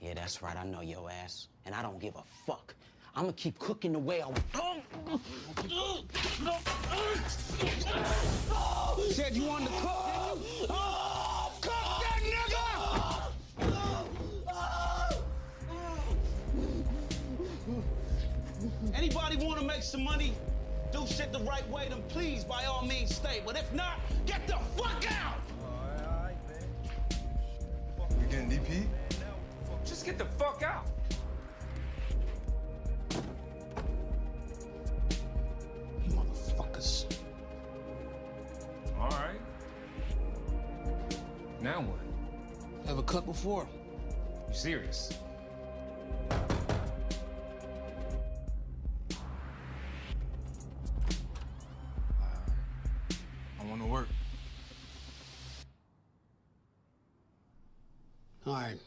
Yeah, that's right. I know your ass. And I don't give a fuck. I'm gonna keep cooking the way I want. Said you wanted to cook, didn't you? Cook that nigga! Anybody want to make some money, do shit the right way, then please, by all means, stay. But if not, get the fuck out! All right, man. You getting DP? Just get the fuck out. You motherfuckers. All right. Now what? Ever cooked before? You serious? I want to work. All right.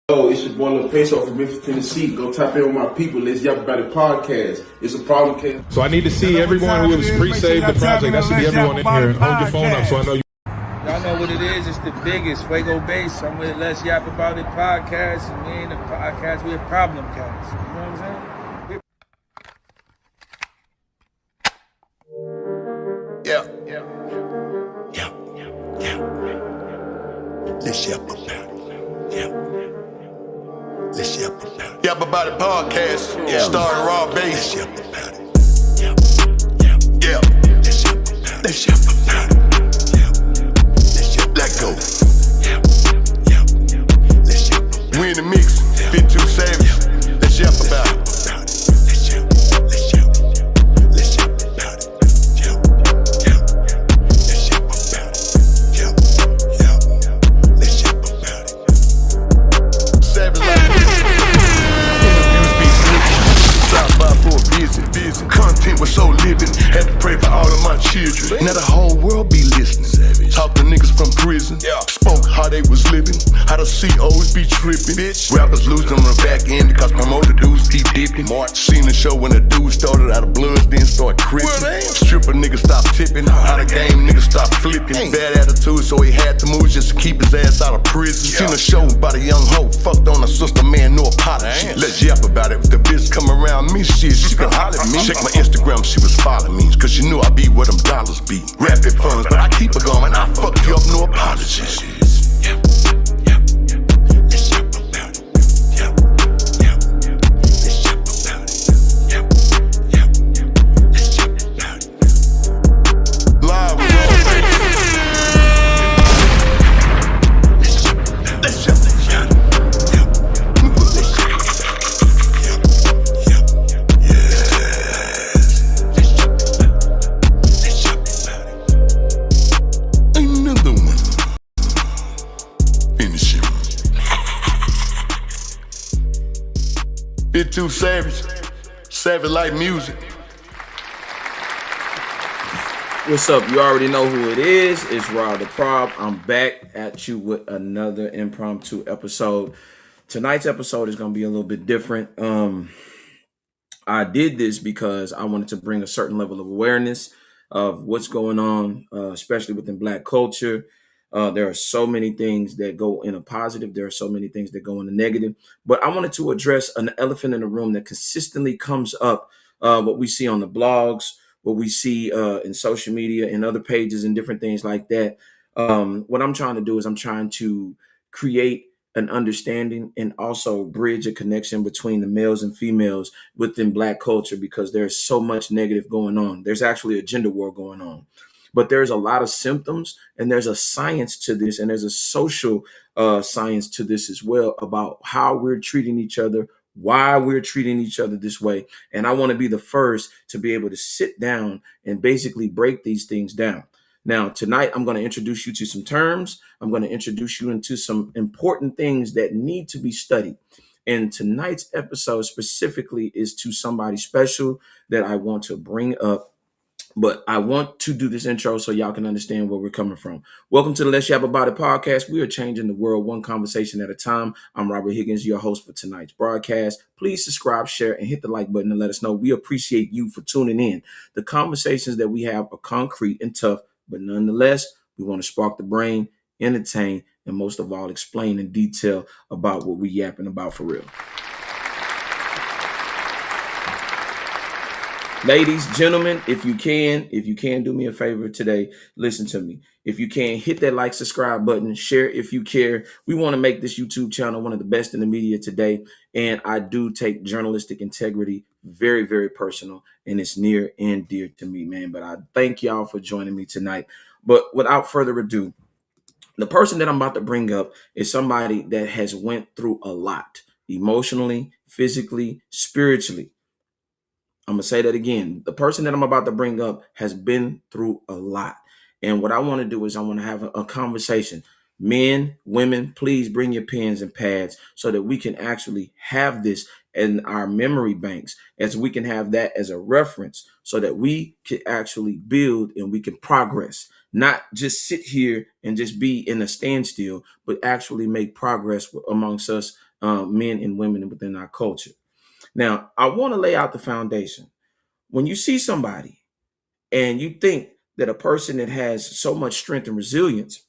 Yo, it's your boy Lil Peso from Memphis, Tennessee. Go tap in with my people. Let's Yap About It podcast. It's a problem case. So I need to see everyone who has pre-saved the project. That should be everyone in here. Hold your phone up so I know you. Y'all know what it is. It's the biggest Fuego Base. I'm with Let's Yap About It podcast. And we ain't a podcast. We a problem cast. You know what I'm saying? Yeah. Let's yap about it. Yeah. Let's yap about it. Yap About It podcast. Starring Raw Bass. Let's yap about it. Yeah. Let's yap about it. Let go. Let's yap. We in the mix. Fit too savage. Let's yap about it. Content was so living, had to pray for all of my children. Now the whole world be listening. Talk to niggas from prison, spoke how they was living, how the COs be tripping. Rappers losing on the back end because promoter dudes keep dipping. Seen the show when the dude started out of bloods, then start crippin'. Stripper niggas stop tipping, out of game niggas stop flipping. Bad attitude, so he had to move just to keep his ass out of prison. Seen a show about a young hoe, fucked on a sister, man, no apology. Let's yap about it. If the bitch come around me, shit, she can holler at me. Check my Instagram, she was following me, cause she knew I be where them dollars be. Rapid funds, but I keep it going, I fuck you up, no apologies. Let's yap about it. Let's yap about it. Let's yap about it. Live with Raw Bass. Let's yap about it. Bit too savage like music. What's up? You already know who it is. It's Rob the Prob. I'm back at you with another impromptu episode. Tonight's episode is going to be a little bit different. I did this because I wanted to bring a certain level of awareness of what's going on, especially within Black culture. There are so many things that go in a positive. There are so many things that go in a negative. But I wanted to address an elephant in the room that consistently comes up, what we see on the blogs, what we see in social media and other pages and different things like that. What I'm trying to do is I'm trying to create an understanding and also bridge a connection between the males and females within Black culture, because there's so much negative going on. There's actually a gender war going on, but there's a lot of symptoms, and there's a science to this, and there's a social science to this as well, about how we're treating each other, why we're treating each other this way. And I want to be the first to be able to sit down and basically break these things down. Now, tonight, I'm going to introduce you to some terms. I'm going to introduce you into some important things that need to be studied. And tonight's episode specifically is to somebody special that I want to bring up. But I want to do this intro so y'all can understand where we're coming from. Welcome to the Let's Yap About It podcast. We are changing the world one conversation at a time. I'm Robert Higgins, your host for tonight's broadcast. Please subscribe, share, and hit the like button to let us know. We appreciate you for tuning in. The conversations that we have are concrete and tough, but nonetheless, we want to spark the brain, entertain, and most of all, explain in detail about what we yapping about for real. Ladies, gentlemen, if you can do me a favor today, listen to me. If you can, hit that like, subscribe button, share if you care. We want to make this YouTube channel one of the best in the media today. And I do take journalistic integrity very, very personal, and it's near and dear to me, man. But I thank y'all for joining me tonight. But without further ado, the person that I'm about to bring up is somebody that has went through a lot, emotionally, physically, spiritually. I'm going to say that again. The person that I'm about to bring up has been through a lot. And what I want to do is I want to have a conversation. Men, women, please bring your pens and pads so that we can actually have this in our memory banks, as we can have that as a reference so that we can actually build and we can progress, not just sit here and just be in a standstill, but actually make progress amongst us, men and women within our culture. Now, I want to lay out the foundation. When you see somebody and you think that a person that has so much strength and resilience,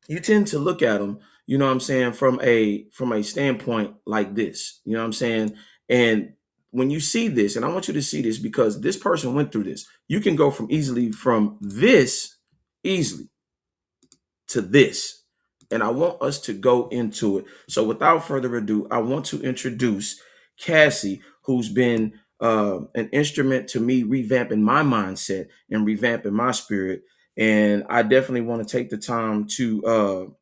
you tend to look at them, you know what I'm saying, from a standpoint like this, you know what I'm saying? And when you see this, and I want you to see this because this person went through this, you can go from this easily to this. And I want us to go into it. So without further ado, I want to introduce Cassie, who's been an instrument to me revamping my mindset and revamping my spirit. And I definitely want to take the time to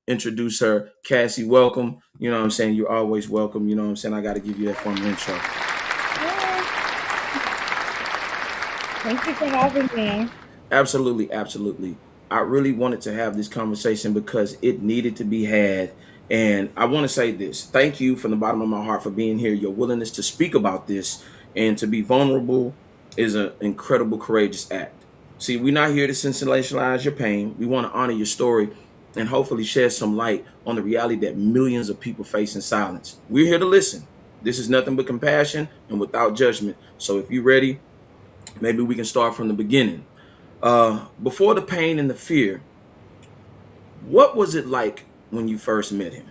introduce her. Cassie, welcome. You know what I'm saying? You're always welcome. You know what I'm saying? I got to give you that formal intro. Thank you for having me. Absolutely, absolutely. I really wanted to have this conversation because it needed to be had. And I want to say this. Thank you from the bottom of my heart for being here. Your willingness to speak about this and to be vulnerable is an incredible, courageous act. See, we're not here to sensationalize your pain. We want to honor your story and hopefully shed some light on the reality that millions of people face in silence. We're here to listen. This is nothing but compassion and without judgment. So if you're ready, maybe we can start from the beginning. Before the pain and the fear, what was it like when you first met him?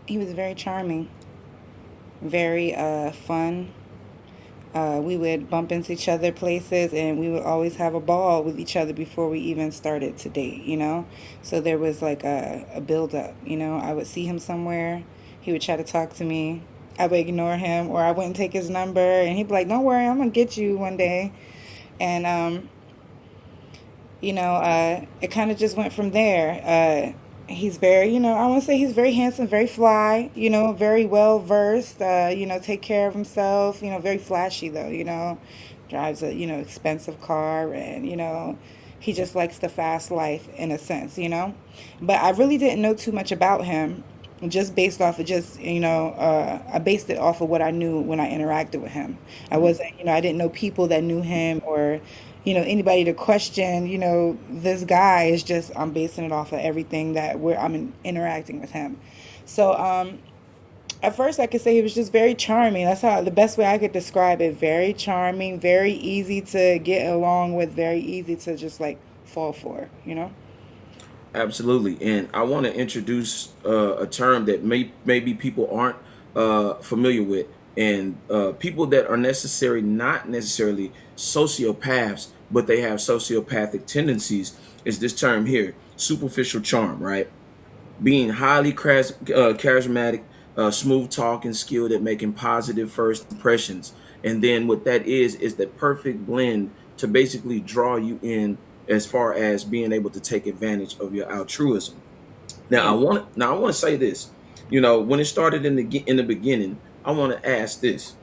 He was very charming, very fun. We would bump into each other places, and we would always have a ball with each other before we even started to date, you know? So there was like a build up, you know? I would see him somewhere, he would try to talk to me. I would ignore him, or I wouldn't take his number, and he'd be like, "Don't worry, I'm gonna get you one day." And it kind of just went from there. He's very, I want to say he's very handsome, very fly, very well versed, take care of himself, very flashy though, drives a, expensive car, and, he just likes the fast life in a sense, But I really didn't know too much about him, just based off of I based it off of what I knew when I interacted with him. I wasn't, I didn't know people that knew him, or anybody to question, this guy. Is just, I'm basing it off of everything that I'm interacting with him. So at first I could say he was just very charming. That's the best way I could describe it. Very charming, very easy to get along with, very easy to just like fall for, Absolutely. And I want to introduce a term that maybe people aren't familiar with. And people that are not necessarily sociopaths, but they have sociopathic tendencies, is this term here, superficial charm, right? Being highly charismatic, smooth talking, skilled at making positive first impressions. And then what that is the perfect blend to basically draw you in as far as being able to take advantage of your altruism. Now Yeah. I want to say this. When it started in the beginning, I want to ask this.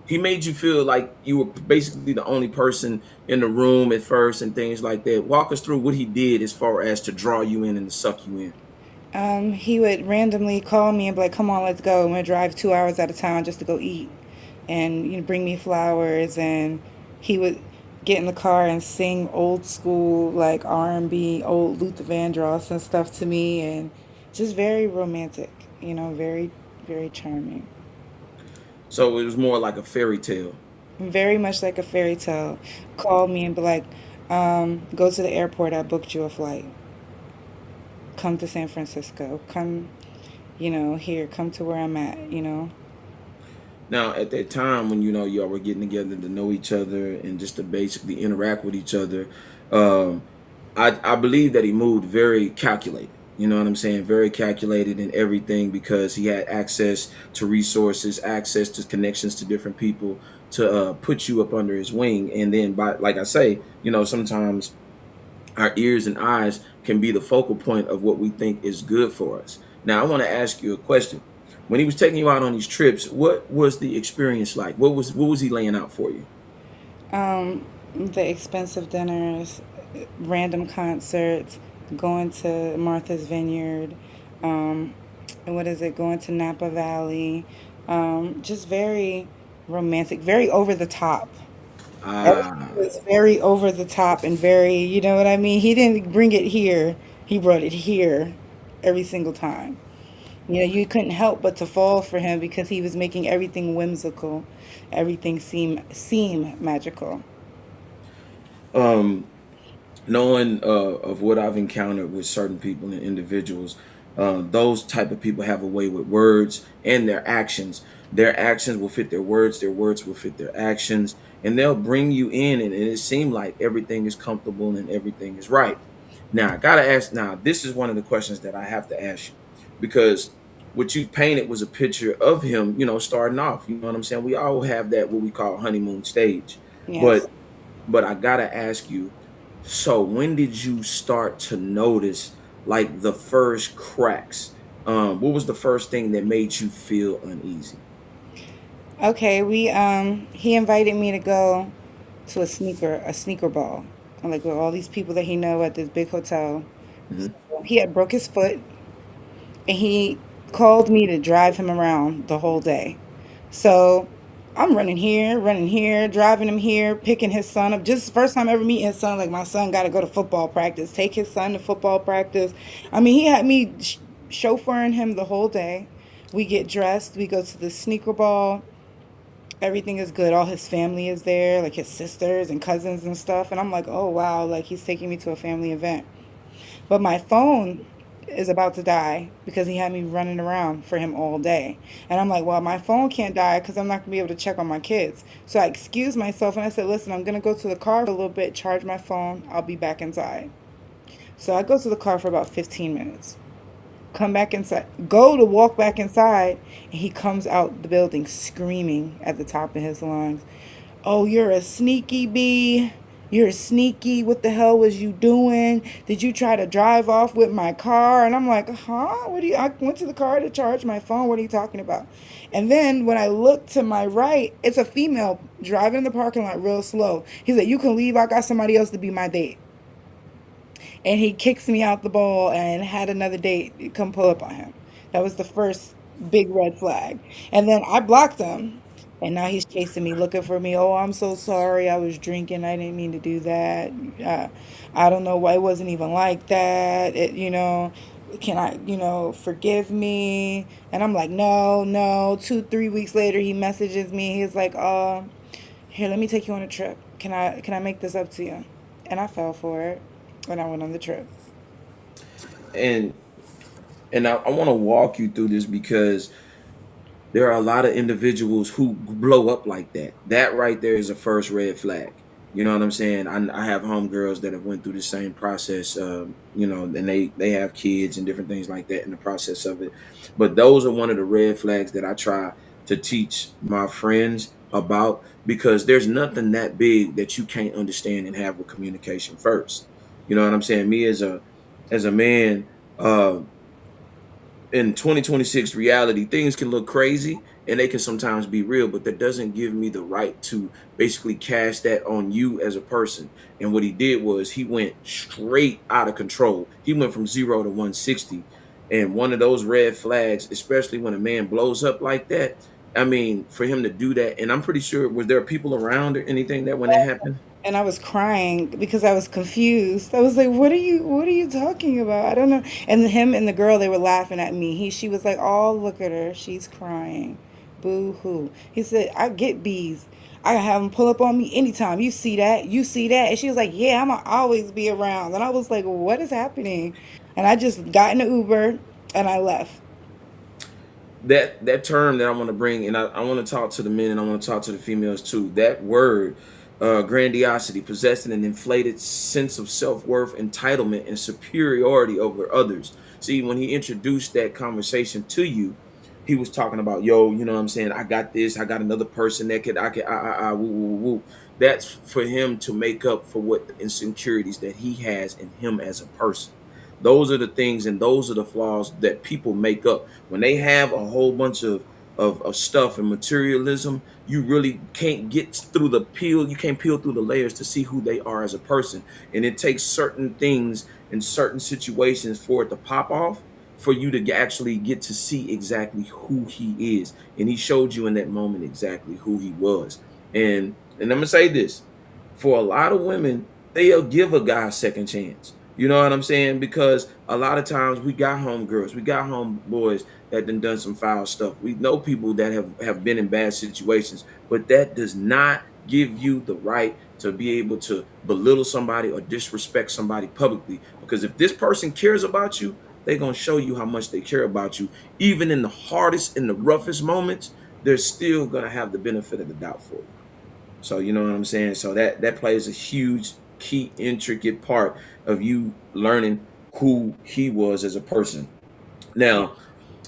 He made you feel like you were basically the only person in the room at first and things like that. Walk us through what he did as far as to draw you in and to suck you in. He would randomly call me and be like, "Come on, let's go." I'm gonna drive 2 hours out of town just to go eat, and bring me flowers. And he would get in the car and sing old school like R&B, old Luther Vandross and stuff to me, and just very romantic. Very very charming. So it was more like a fairy tale. Very much like a fairy tale. Call me and be like, "Go to the airport. I booked you a flight. Come to San Francisco. Come, here. Come to where I'm at." Now, at that time when y'all were getting together to know each other and just to basically interact with each other, um, I believe that he moved very calculated. You know what I'm saying? Very calculated in everything because he had access to resources, access to connections to different people to put you up under his wing. And then, by like I say, sometimes our ears and eyes can be the focal point of what we think is good for us. Now, I want to ask you a question. When he was taking you out on these trips, what was the experience like? What was he laying out for you? The expensive dinners, random concerts, going to Martha's Vineyard, and what is it, going to Napa Valley, just very romantic, very over the top. Everything Ah, was very over the top and very, you know what I mean? He didn't bring it here, he brought it here every single time. You couldn't help but to fall for him because he was making everything whimsical, everything seem magical. um, knowing of what I've encountered with certain people and individuals, those type of people have a way with words and their actions. Their actions will fit their words will fit their actions, and they'll bring you in, and it seems like everything is comfortable and everything is right. Now, I gotta ask. Now, this is one of the questions that I have to ask you because what you painted was a picture of him, starting off. You know what I'm saying? We all have that what we call honeymoon stage, Yes. but I gotta ask you, so when did you start to notice like the first cracks? What was the first thing that made you feel uneasy? Okay, he invited me to go to a sneaker ball. Like with all these people that he know at this big hotel. Hmm. He had broke his foot and he called me to drive him around the whole day. So I'm running here, driving him here, picking his son up. Just first time ever meeting his son. Like my son got to go to football practice. Take his son to football practice. I mean, he had me chauffeuring him the whole day. We get dressed. We go to the sneaker ball. Everything is good. All his family is there, like his sisters and cousins and stuff. And I'm like, oh wow, like he's taking me to a family event. But my phone is about to die because he had me running around for him all day. And I'm like, well, my phone can't die because I'm not going to be able to check on my kids. So I excused myself and I said, listen, I'm going to go to the car for a little bit, charge my phone. I'll be back inside. So I go to the car for about 15 minutes. Come back inside, go to walk back inside, and he comes out the building screaming at the top of his lungs, "Oh, you're a sneaky bee. You're sneaky. What the hell was you doing? Did you try to drive off with my car?" And I'm like, huh? I went to the car to charge my phone. What are you talking about? And then when I look to my right, it's a female driving in the parking lot real slow. He said, "You can leave. I got somebody else to be my date." And he kicks me out the ball and had another date come pull up on him. That was the first big red flag. And then I blocked him. And now he's chasing me, looking for me. "Oh, I'm so sorry. I was drinking. I didn't mean to do that. Uh, I don't know why it wasn't even like that. Can I, forgive me?" And I'm like, no, no. 2, 3 weeks later, he messages me. He's like, "Here, let me take you on a trip. Can I make this up to you?" And I fell for it. And I went on the trip. And I want to walk you through this because there are a lot of individuals who blow up like that. That right there is a first red flag. You know what I'm saying? I have homegirls that have went through the same process, you know, and they have kids and different things like that in the process of it. But those are one of the red flags that I try to teach my friends about, because there's nothing that big that you can't understand and have with communication first. You know what I'm saying? Me as a man, in 2026 reality, things can look crazy and they can sometimes be real, but that doesn't give me the right to basically cast that on you as a person. And what he did was he went straight out of control. He went from 0 to 160. And one of those red flags, especially when a man blows up like that, I mean, for him to do that, and I'm pretty sure, was there people around or anything that when that happened? And I was crying because I was confused. I was like, what are you talking about? I don't know. And him and the girl, they were laughing at me. She was like, oh, look at her. She's crying. Boo hoo. He said, I get bees. I have them pull up on me anytime. You see that? You see that? And she was like, yeah, I'm going to always be around. And I was like, what is happening? And I just got in the Uber and I left. That term that I want to bring, and I want to talk to the men and I want to talk to the females too. That word, grandiosity, possessing an inflated sense of self-worth, entitlement, and superiority over others. See, when he introduced that conversation to you, he was talking about, yo, you know what I'm saying? I got this, I got another person that woo, woo, woo. That's for him to make up for what the insecurities that he has in him as a person. Those are the things and those are the flaws that people make up. When they have a whole bunch of stuff and materialism, you really can't get through the peel. You can't peel through the layers to see who they are as a person. And it takes certain things in certain situations for it to pop off, for you to actually get to see exactly who he is. And he showed you in that moment exactly who he was. And I'm gonna say this, for a lot of women, they'll give a guy a second chance. You know what I'm saying? Because a lot of times we got homegirls, we got homeboys that done some foul stuff. We know people that have been in bad situations, but that does not give you the right to be able to belittle somebody or disrespect somebody publicly. Because if this person cares about you, they're going to show you how much they care about you. Even in the hardest, in the roughest moments, they're still going to have the benefit of the doubt for you. So, you know what I'm saying? So that plays a huge, key, intricate part of you learning who he was as a person. Now,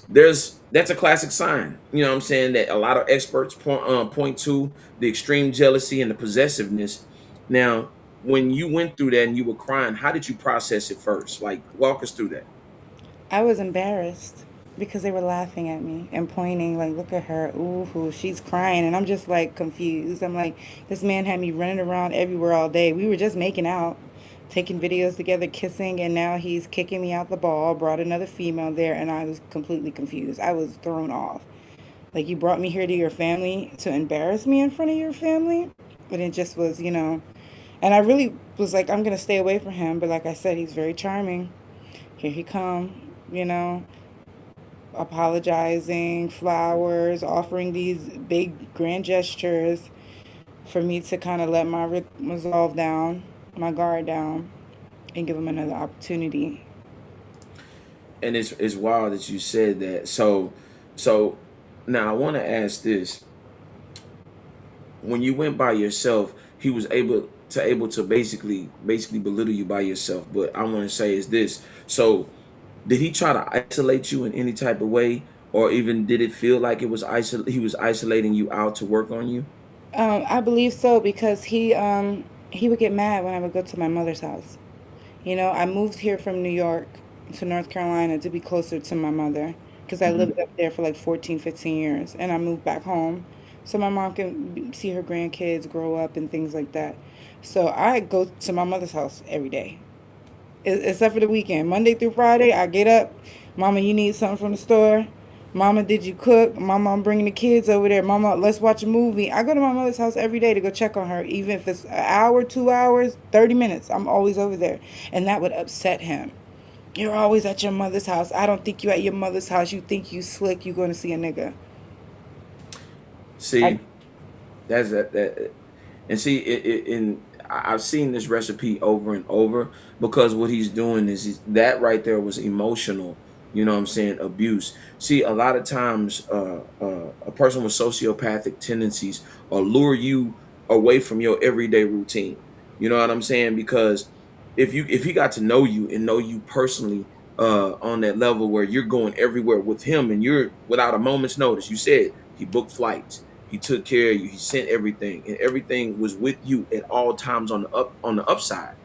that's a classic sign, you know what I'm saying, that a lot of experts point to: the extreme jealousy and the possessiveness. Now, when you went through that and you were crying, how did you process it first? Like, walk us through that. I was embarrassed because they were laughing at me and pointing like, look at her, ooh, she's crying. And I'm just like confused. I'm like, this man had me running around everywhere all day. We were just making out, taking videos together, kissing, and now he's kicking me out the ball, brought another female there, and I was completely confused. I was thrown off. Like, you brought me here to your family to embarrass me in front of your family? And it just was, and I really was like, I'm going to stay away from him. But like I said, he's very charming. Here he come, apologizing, flowers, offering these big grand gestures for me to kind of let my resolve down, my guard down, and give him another opportunity. And it's wild that you said that. So now I want to ask this: when you went by yourself, he was able to basically belittle you by yourself. But I want to say is this: so did he try to isolate you in any type of way, or even did it feel like he was isolating you out to work on you? I believe so, because he would get mad when I would go to my mother's house. I moved here from New York to North Carolina to be closer to my mother, because I lived up there for like 14, 15 years, and I moved back home so my mom can see her grandkids grow up and things like that. So I go to my mother's house every day, except for the weekend. Monday through Friday, I get up. Mama, you need something from the store? Mama, did you cook? Mama, I'm bringing the kids over there. Mama, let's watch a movie. I go to my mother's house every day to go check on her, even if it's an hour, 2 hours, 30 minutes. I'm always over there. And that would upset him. You're always at your mother's house. I don't think you at your mother's house. You think you slick. You going to see a nigga. See, that's that. And see, I've seen this recipe over and over, because what he's doing is that right there was emotional You know what I'm saying? Abuse. See, a lot of times, a person with sociopathic tendencies will lure you away from your everyday routine. You know what I'm saying? Because if he got to know you and know you personally, on that level where you're going everywhere with him and you're without a moment's notice. You said he booked flights, he took care of you, he sent everything, and everything was with you at all times on the upside.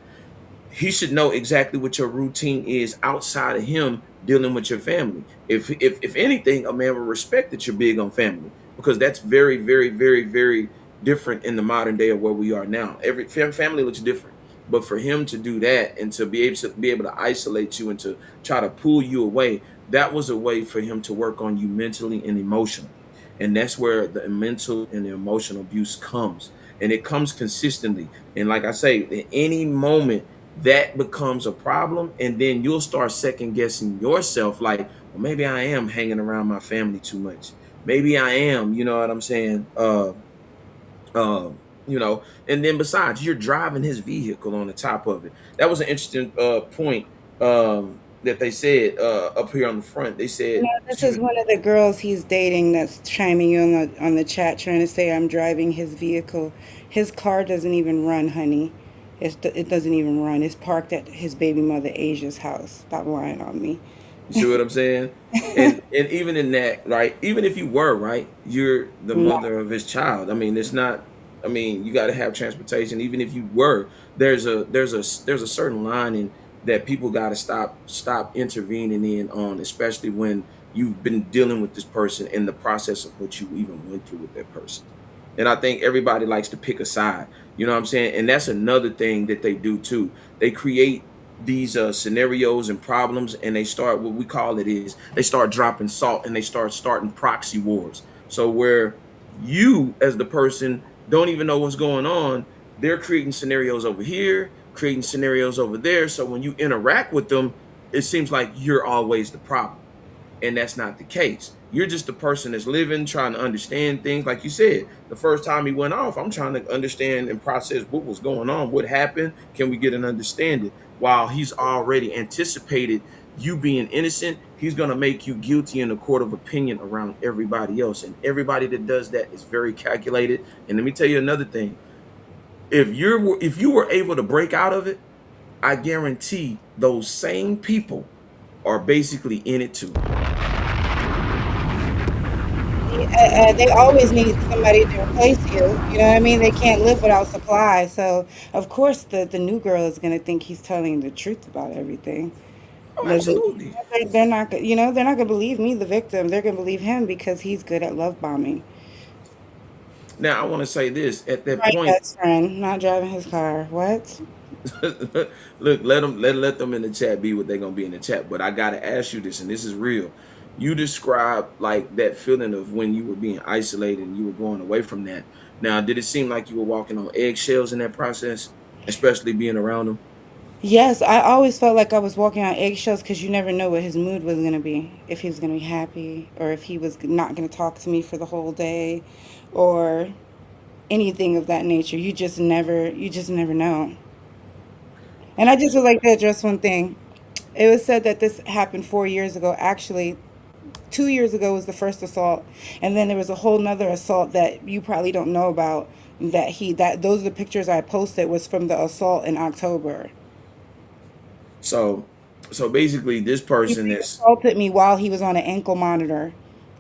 He should know exactly what your routine is outside of him dealing with your family. If anything, a man will respect that you're big on family, because that's very, very, very, very different in the modern day of where we are now. Every family looks different. But for him to do that and to be able to isolate you and to try to pull you away, that was a way for him to work on you mentally and emotionally. And that's where the mental and the emotional abuse comes. And it comes consistently. And like I say, at any moment that becomes a problem, and then you'll start second guessing yourself, like, well, maybe I am hanging around my family too much. Maybe I am, you know what I'm saying? Uh, and then besides, you're driving his vehicle on the top of it. That was an interesting point, that they said, up here on the front. They You said know, this is one of the girls he's dating that's chiming in on the chat trying to say I'm driving his vehicle. His car doesn't even run, honey. It doesn't even run. It's parked at his baby mother Asia's house. Stop lying on me. You see what I'm saying? And even in that, right? Even if you were right, you're the No. mother of his child. I mean, it's not. I mean, you got to have transportation. Even if you were, there's a certain line in that people got to stop intervening in on, especially when you've been dealing with this person in the process of what you even went through with that person. And I think everybody likes to pick a side. You know what I'm saying? And that's another thing that they do too. They create these scenarios and problems, and they start, what we call it is, they start dropping salt and they start starting proxy wars. So where you as the person don't even know what's going on, they're creating scenarios over here, creating scenarios over there. So when you interact with them, it seems like you're always the problem. And that's not the case. You're just the person that's living, trying to understand things. Like you said, the first time he went off, I'm trying to understand and process what was going on, what happened. Can we get an understanding? While he's already anticipated you being innocent, he's going to make you guilty in the court of opinion around everybody else. And everybody that does that is very calculated. And let me tell you another thing. If you were able to break out of it, I guarantee those same people are basically in it too. They always need somebody to replace you. You know what I mean? They can't live without supply. So of course the new girl is gonna think he's telling the truth about everything. Oh, The- absolutely. they're not, you know, they're not gonna believe me, the victim. They're gonna believe him because he's good at love bombing. Now I want to say this at that Right, point. best friend, not driving his car. What? Look, let them in the chat be what they're gonna be in the chat. But I gotta ask you this, and this is real. You described like that feeling of when you were being isolated and you were going away from that. Now, did it seem like you were walking on eggshells in that process, especially being around them? Yes, I always felt like I was walking on eggshells because you never know what his mood was going to be. If he was going to be happy or if he was not going to talk to me for the whole day or anything of that nature. You just never know. And I just would like to address one thing. It was said that this happened 4 years ago. Actually, 2 years ago was the first assault. And then there was a whole nother assault that you probably don't know about that those are the pictures I posted was from the assault in October. So, so basically, this He person that's assaulted me while he was on an ankle monitor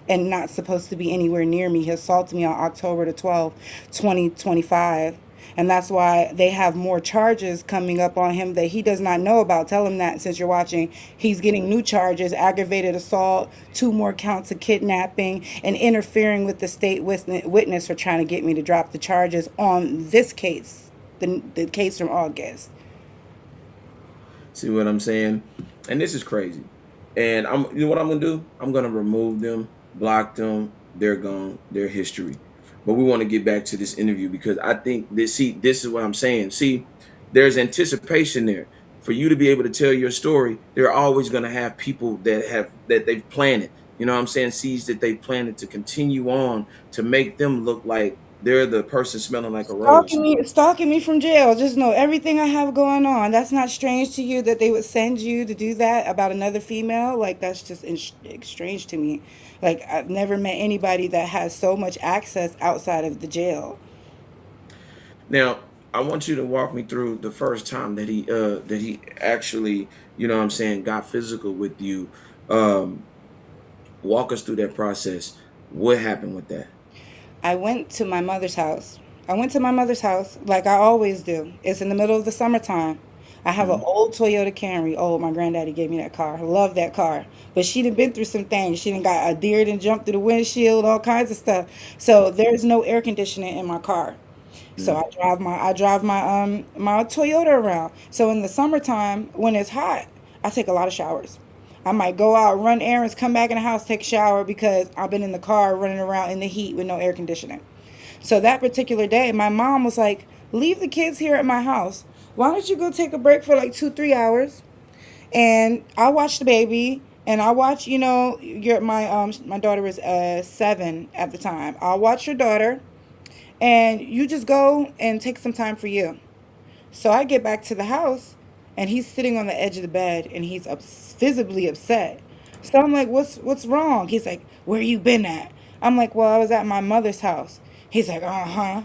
and not supposed to be anywhere near me. He assaulted me on October the 12th, 2025. And that's why they have more charges coming up on him that he does not know about. Tell him that since you're watching. He's getting new charges, aggravated assault, 2 more counts of kidnapping, and interfering with the state witness for trying to get me to drop the charges on this case, the case from August. see what I'm saying, and this is crazy. And you know what I'm gonna do? I'm gonna remove them, block them. They're gone. They're history. But we want to get back to this interview because I think this. See, this is what I'm saying. See, there's anticipation there for you to be able to tell your story. They're always gonna have people that they've planted. You know what I'm saying? Seeds that they've planted to continue on to make them look like they're the person smelling like a rose. Stalking me from jail. Just know everything I have going on. That's not strange to you that they would send you to do that about another female. Like that's just strange to me. Like I've never met anybody that has so much access outside of the jail. Now, I want you to walk me through the first time that he actually, you know what I'm saying, got physical with you. Um, Walk us through that process. What happened with that? I went to my mother's house. I went to my mother's house like I always do. It's in the middle of the summertime. I have an old Toyota Camry. Oh, my granddaddy gave me that car. I love that car. But she done been through some things. She done got a deer and jumped through the windshield, all kinds of stuff. So there's no air conditioning in my car. So Mm. I drive my Toyota around. So in the summertime when it's hot, I take a lot of showers. I might go out, run errands, come back in the house, take a shower because I've been in the car running around in the heat with no air conditioning. So that particular day, my mom was like, "Leave the kids here at my house. Why don't you go take a break for like 2, 3 hours?" And I watch the baby, and I watch, my daughter was 7 at the time. I'll watch your daughter, and you just go and take some time for you. So I get back to the house, and he's sitting on the edge of the bed, and he's visibly upset. So I'm like, "What's wrong?" He's like, "Where you been at?" I'm like, "Well, I was at my mother's house." He's like, "Uh-huh."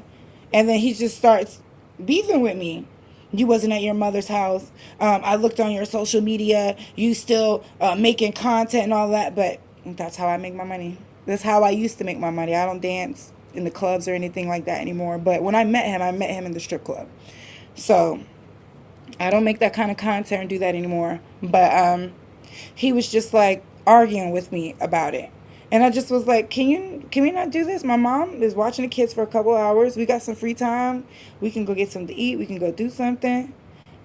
And then he just starts beefing with me. "You wasn't at your mother's house. I looked on your social media. You still making content and all that." But that's how I make my money. That's how I used to make my money. I don't dance in the clubs or anything like that anymore. But when I met him in the strip club. So I don't make that kind of content and do that anymore. But he was just like arguing with me about it. And I just was like, can we not do this? My mom is watching the kids for a couple hours. We got some free time. We can go get something to eat. We can go do something.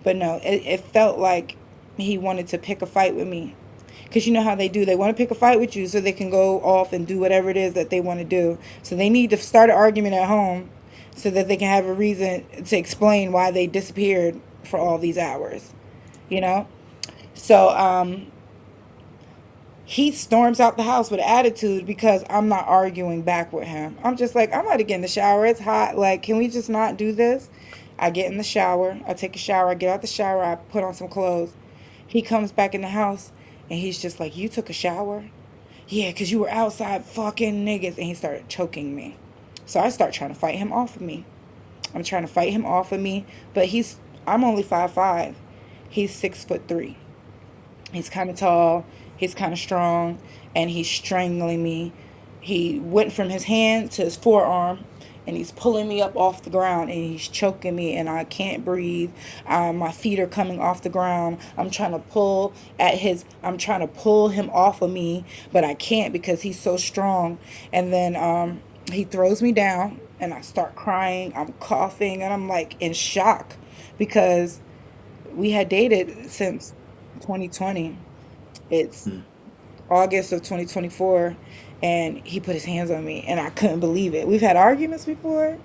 But no, it felt like he wanted to pick a fight with me. Because you know how they do. They want to pick a fight with you so they can go off and do whatever it is that they want to do. So they need to start an argument at home so that they can have a reason to explain why they disappeared for all these hours. You know? So he storms out the house with attitude because I'm not arguing back with him. I'm just like, "I'm about to get in the shower. It's hot. Like, can we just not do this?" I get in the shower. I take a shower. I get out the shower. I put on some clothes. He comes back in the house, and he's just like, "You took a shower?" "Yeah, because you were outside fucking niggas." And he started choking me. So I start trying to fight him off of me. I'm trying to fight him off of me. But I'm only 5'5". He's 6'3". He's kind of tall. He's kind of strong. And he's strangling me. He went from his hand to his forearm. And he's pulling me up off the ground. And he's choking me. And I can't breathe. My feet are coming off the ground. I'm trying to pull him off of me. But I can't because he's so strong. And then he throws me down. And I start crying. I'm coughing. And I'm like in shock. Because we had dated since 2020. It's August of 2024, and he put his hands on me, and I couldn't believe it. We've had arguments before.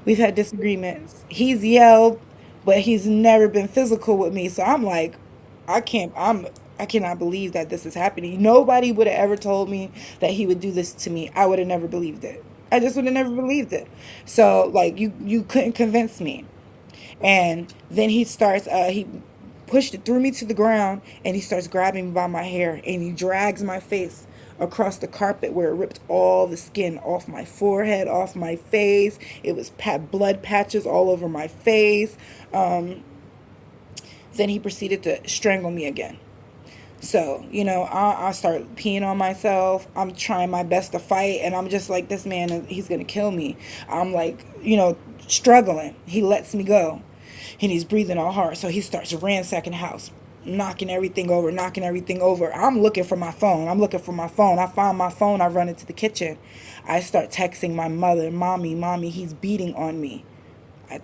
We've had disagreements. He's yelled, but he's never been physical with me. So I'm like, I cannot believe that this is happening. Nobody would have ever told me that he would do this to me. I would have never believed it. I just would have never believed it. So like you couldn't convince me. And then he threw me to the ground, and he starts grabbing me by my hair, and he drags my face across the carpet where it ripped all the skin off my forehead, off my face. It was blood patches all over my face. Then he proceeded to strangle me again. So, I start peeing on myself. I'm trying my best to fight, and I'm just like, this man, he's going to kill me. I'm like, struggling. He lets me go. And he's breathing all hard. So he starts ransacking the house, knocking everything over. I'm looking for my phone. I find my phone. I run into the kitchen. I start texting my mother, mommy, he's beating on me.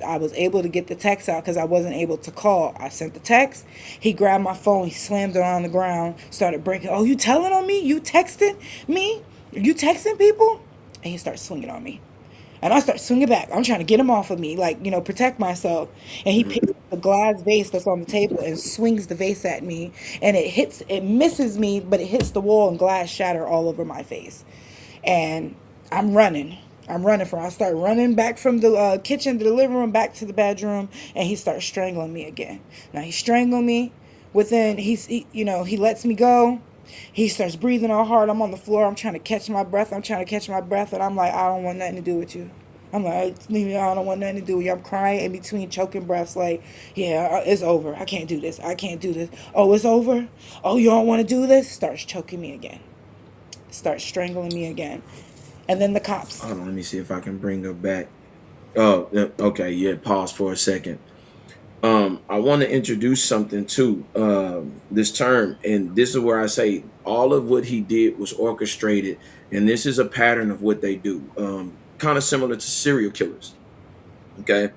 I was able to get the text out because I wasn't able to call. I sent the text. He grabbed my phone. He slammed it on the ground, started breaking. "Oh, you telling on me? You texting me? You texting people?" And he starts swinging on me. And I start swinging back. I'm trying to get him off of me, like, protect myself. And he picks up the glass vase that's on the table and swings the vase at me. And it misses me, but it hits the wall and glass shatter all over my face. And I'm running. I'm running from. I start running back from the kitchen to the living room back to the bedroom, and he starts strangling me again. Now he strangled me. He lets me go. He starts breathing all hard. I'm on the floor. I'm trying to catch my breath. And I'm like, I don't want nothing to do with you. I'm like, leave me. I don't want nothing to do with you. I'm crying in between choking breaths, like, yeah, it's over. I can't do this. Oh, it's over. Oh, you don't want to do this? Starts choking me again. Starts strangling me again. And then the cops. Hold on, let me see if I can bring her back. Oh, okay, yeah. Pause for a second. I want to introduce something to this term, and this is where I say all of what he did was orchestrated, and this is a pattern of what they do. Kind of similar to serial killers. Okay,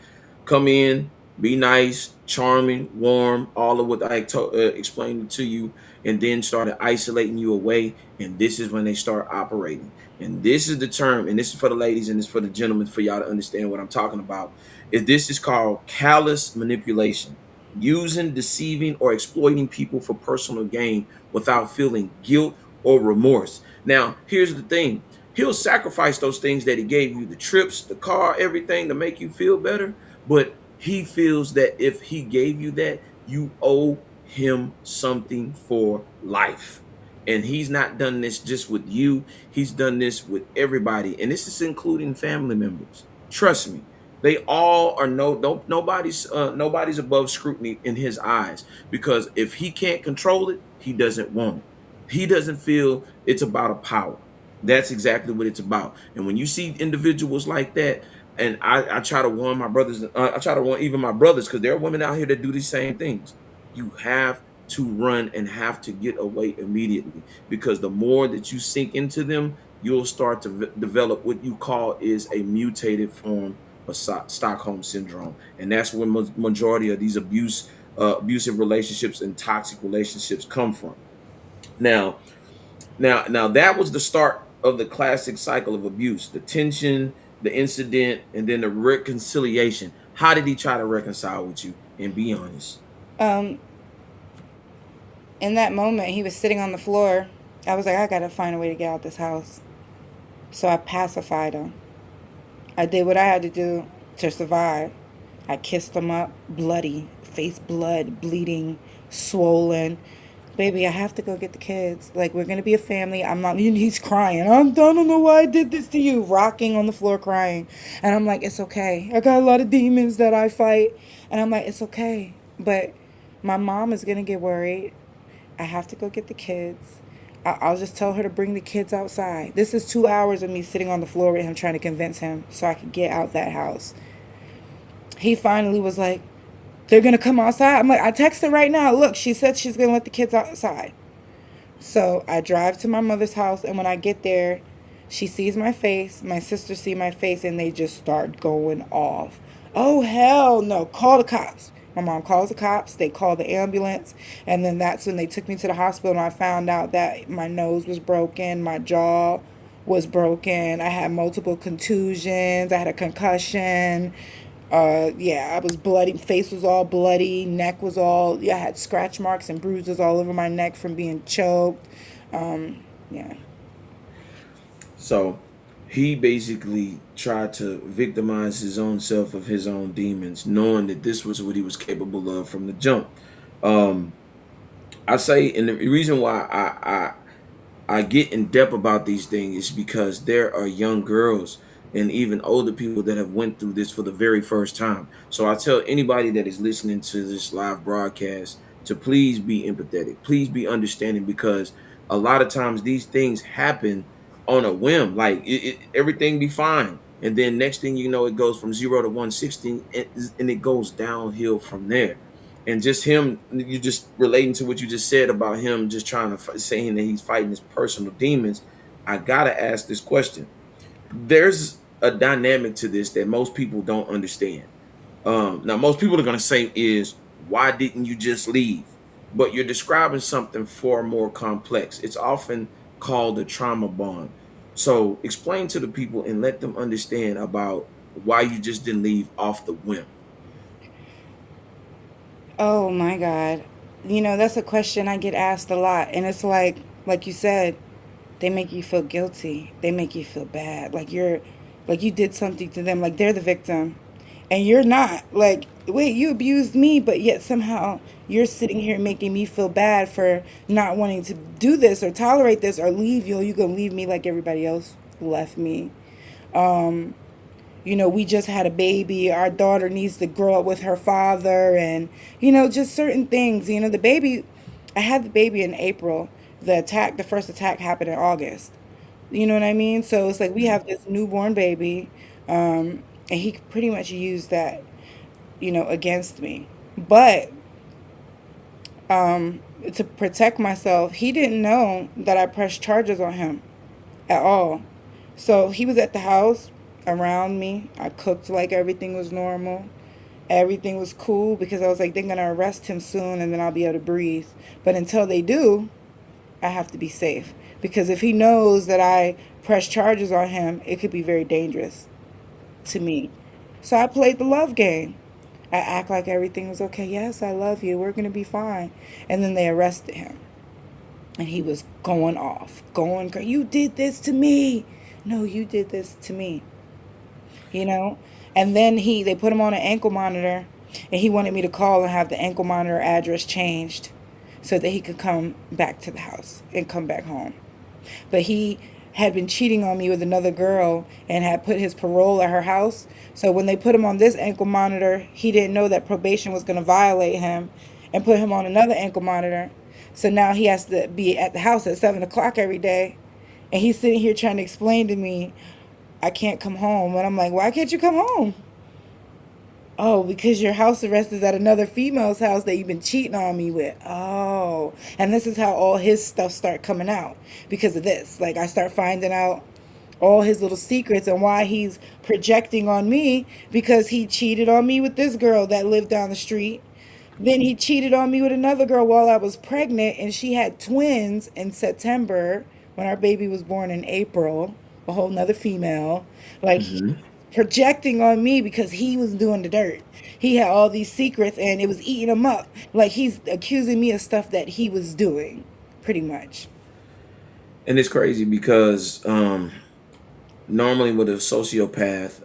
come in, be nice, charming, warm, all of what I explained to you, and then started isolating you away. And this is when they start operating. And this is the term, and this is for the ladies and this is for the gentlemen, for y'all to understand what I'm talking about. This is called callous manipulation, using, deceiving, or exploiting people for personal gain without feeling guilt or remorse. Now, here's the thing. He'll sacrifice those things that he gave you, the trips, the car, everything, to make you feel better. But he feels that if he gave you that, you owe him something for life. And he's not done this just with you. He's done this with everybody. And this is including family members. Trust me. They all are nobody's above scrutiny in his eyes, because if he can't control it, he doesn't want it. He doesn't feel it's about a power. That's exactly what it's about. And when you see individuals like that, and I try to warn my brothers, I try to warn even my brothers, because there are women out here that do these same things. You have to run and have to get away immediately, because the more that you sink into them, you'll start to develop what you call is a mutated form of Stockholm syndrome. And that's where majority of these abusive relationships and toxic relationships come from. Now that was the start of the classic cycle of abuse: the tension, the incident, and then the reconciliation. How did he try to reconcile with you? And be honest. In that moment, he was sitting on the floor. I was like, I gotta find a way to get out this house. So I pacified him. I did what I had to do to survive. I kissed him up, bloody, face blood, bleeding, swollen. Baby, I have to go get the kids. Like, we're gonna be a family. I'm not. He's crying. I don't know why I did this to you. Rocking on the floor, crying. And I'm like, it's okay. I got a lot of demons that I fight. And I'm like, it's okay. But my mom is gonna get worried. I have to go get the kids. I'll just tell her to bring the kids outside. This is 2 hours of me sitting on the floor with him, trying to convince him so I could get out that house. He finally was like, they're going to come outside. I'm like, I texted right now. Look, she said she's going to let the kids outside. So I drive to my mother's house, and when I get there, she sees my face. My sister see my face, and they just start going off. Oh, hell no. Call the cops. My mom calls the cops. They call the ambulance. And then that's when they took me to the hospital, and I found out that my nose was broken. My jaw was broken. I had multiple contusions. I had a concussion. I was bloody. Face was all bloody. Neck was all, I had scratch marks and bruises all over my neck from being choked. Yeah. So he basically tried to victimize his own self of his own demons, knowing that this was what he was capable of from the jump. I say, and the reason why I get in depth about these things is because there are young girls and even older people that have went through this for the very first time. So I tell anybody that is listening to this live broadcast to please be empathetic, please be understanding, because a lot of times these things happen on a whim. Like everything be fine, and then next thing you know, it goes from 0 to 160, and it goes downhill from there. And just him, you just relating to what you just said about him just trying to saying that he's fighting his personal demons. I gotta ask this question. There's a dynamic to this that most people don't understand. Now, most people are going to say is, why didn't you just leave? But you're describing something far more complex. It's often called the trauma bond. So explain to the people and let them understand about why you just didn't leave off the whim. Oh my God. That's a question I get asked a lot. And it's like you said, they make you feel guilty. They make you feel bad. Like you're Like you did something to them, like they're the victim. And you're not. Like, wait, you abused me, but yet somehow you're sitting here making me feel bad for not wanting to do this or tolerate this or leave you. You gonna leave me like everybody else left me. We just had a baby. Our daughter needs to grow up with her father and, just certain things. The baby, I had the baby in April. The first attack happened in August. You know what I mean? So it's like we have this newborn baby, and he pretty much used that, against me. But to protect myself, he didn't know that I pressed charges on him at all. So he was at the house around me. I cooked like everything was normal. Everything was cool because I was like, they're going to arrest him soon and then I'll be able to breathe. But until they do, I have to be safe. Because if he knows that I press charges on him, it could be very dangerous to me. So I played the love game. I act like everything was okay. Yes, I love you. We're going to be fine. And then they arrested him. And he was going off, going crazy. You did this to me. No, you did this to me. And then they put him on an ankle monitor, and he wanted me to call and have the ankle monitor address changed so that he could come back to the house and come back home. But he had been cheating on me with another girl and had put his parole at her house. So when they put him on this ankle monitor, he didn't know that probation was going to violate him and put him on another ankle monitor. So now he has to be at the house at 7 o'clock every day. And he's sitting here trying to explain to me, I can't come home. And I'm like, why can't you come home? Oh, because your house arrest is at another female's house that you've been cheating on me with. Oh, and this is how all his stuff start coming out because of this. Like I start finding out all his little secrets and why he's projecting on me because he cheated on me with this girl that lived down the street. Then he cheated on me with another girl while I was pregnant, and she had twins in September when our baby was born in April. A whole nother female. Like projecting on me because he was doing the dirt. He had all these secrets and it was eating him up. Like he's accusing me of stuff that he was doing, pretty much. And it's crazy because normally with a sociopath,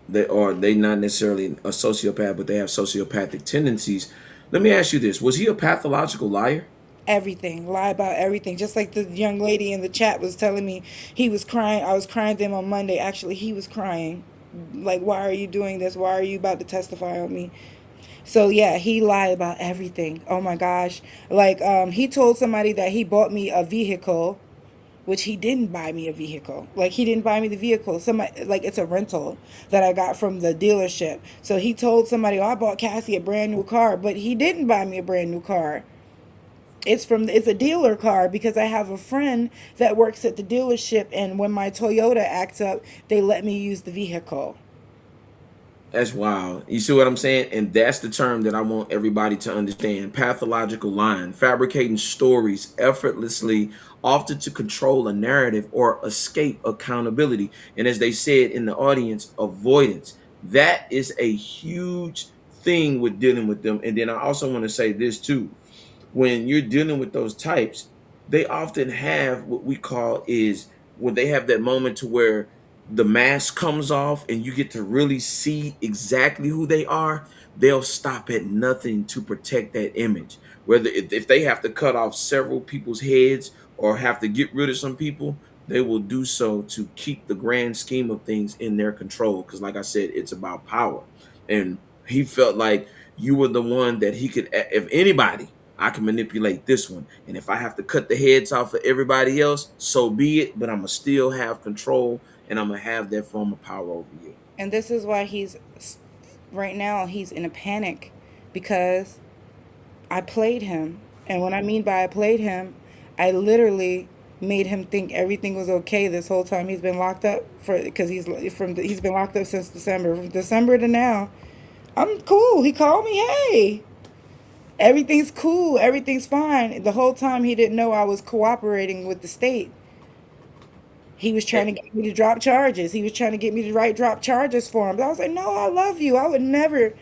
they not necessarily a sociopath, but they have sociopathic tendencies. Let me ask you this: was he a pathological liar? Everything, lie about everything. Just like the young lady in the chat was telling me, he was crying. I was crying to him on Monday. Actually, he was crying. Like, why are you doing this? Why are you about to testify on me? So yeah, he lied about everything. Oh my gosh. Like, he told somebody that he bought me a vehicle, which he didn't buy me a vehicle. Like, he didn't buy me the vehicle. Somebody, like, it's a rental that I got from the dealership. So he told somebody, oh, I bought Cassie a brand new car, but he didn't buy me a brand new car. It's a dealer car because I have a friend that works at the dealership, and when my Toyota acts up, they let me use the vehicle. That's wild. You see what I'm saying? And that's the term that I want everybody to understand. Pathological lying, fabricating stories effortlessly, often to control a narrative or escape accountability. And as they said in the audience, avoidance. That is a huge thing with dealing with them. And then I also want to say this too. When you're dealing with those types, they often have what we call is when they have that moment to where the mask comes off and you get to really see exactly who they are. They'll stop at nothing to protect that image. Whether if they have to cut off several people's heads or have to get rid of some people, they will do so to keep the grand scheme of things in their control. Because like I said, it's about power. And he felt like you were the one that he could, if anybody, I can manipulate this one. And if I have to cut the heads off of everybody else, so be it. But I'm going to still have control and I'm going to have that form of power over you. And this is why right now, he's in a panic because I played him. And what I mean by I played him, I literally made him think everything was okay this whole time he's been locked up because he's been locked up since December. From December to now, I'm cool. He called me, hey. Everything's cool. Everything's fine. The whole time he didn't know I was cooperating with the state. He was trying to get me to drop charges. He was trying to get me to drop charges for him. But I was like, no, I love you. I would never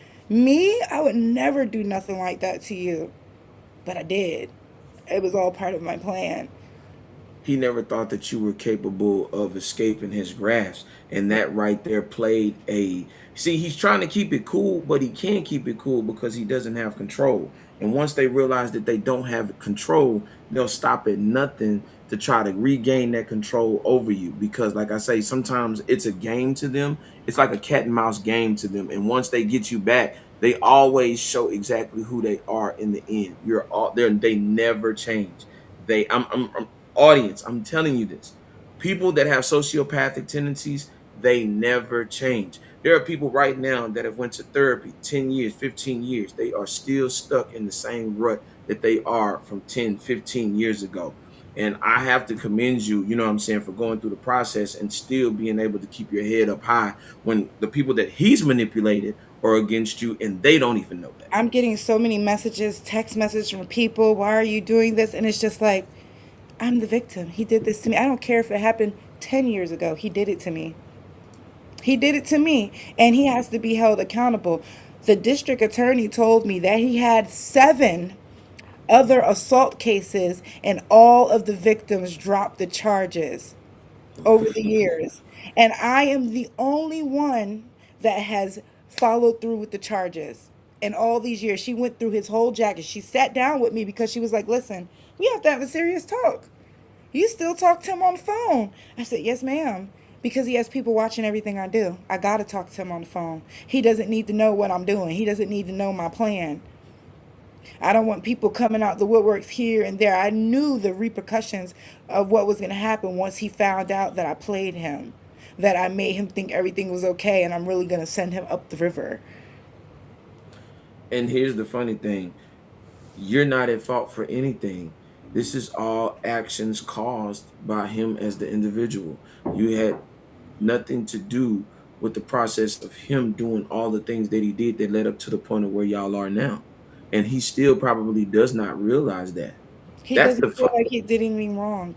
do nothing like that to you. But I did. It was all part of my plan. He never thought that you were capable of escaping his grasp. And that right there played a. See, he's trying to keep it cool, but he can't keep it cool because he doesn't have control. And once they realize that they don't have control, they'll stop at nothing to try to regain that control over you. Because, like I say, sometimes it's a game to them. It's like a cat and mouse game to them. And once they get you back, they always show exactly who they are in the end. You're all there. They never change. I'm audience. I'm telling you this. People that have sociopathic tendencies, they never change. There are people right now that have went to therapy 10 years, 15 years. They are still stuck in the same rut that they are from 10, 15 years ago. And I have to commend you, you know what I'm saying, for going through the process and still being able to keep your head up high when the people that he's manipulated are against you and they don't even know that. I'm getting so many messages, text messages from people. Why are you doing this? And it's just like, I'm the victim. He did this to me. I don't care if it happened 10 years ago. He did it to me. He did it to me, and he has to be held accountable. The district attorney told me that he had 7 other assault cases, and all of the victims dropped the charges over the years. And I am the only one that has followed through with the charges. In all these years, she went through his whole jacket. She sat down with me because she was like, listen, we have to have a serious talk. You still talk to him on the phone. I said, yes, ma'am. Because he has people watching everything I do. I got to talk to him on the phone. He doesn't need to know what I'm doing. He doesn't need to know my plan. I don't want people coming out the woodworks here and there. I knew the repercussions of what was going to happen once he found out that I played him, that I made him think everything was okay, and I'm really going to send him up the river. And here's the funny thing. You're not at fault for anything. This is all actions caused by him as the individual. You had nothing to do with the process of him doing all the things that he did that led up to the point of where y'all are now. And he still probably does not realize that. He That's the doesn't feel like he did anything wrong.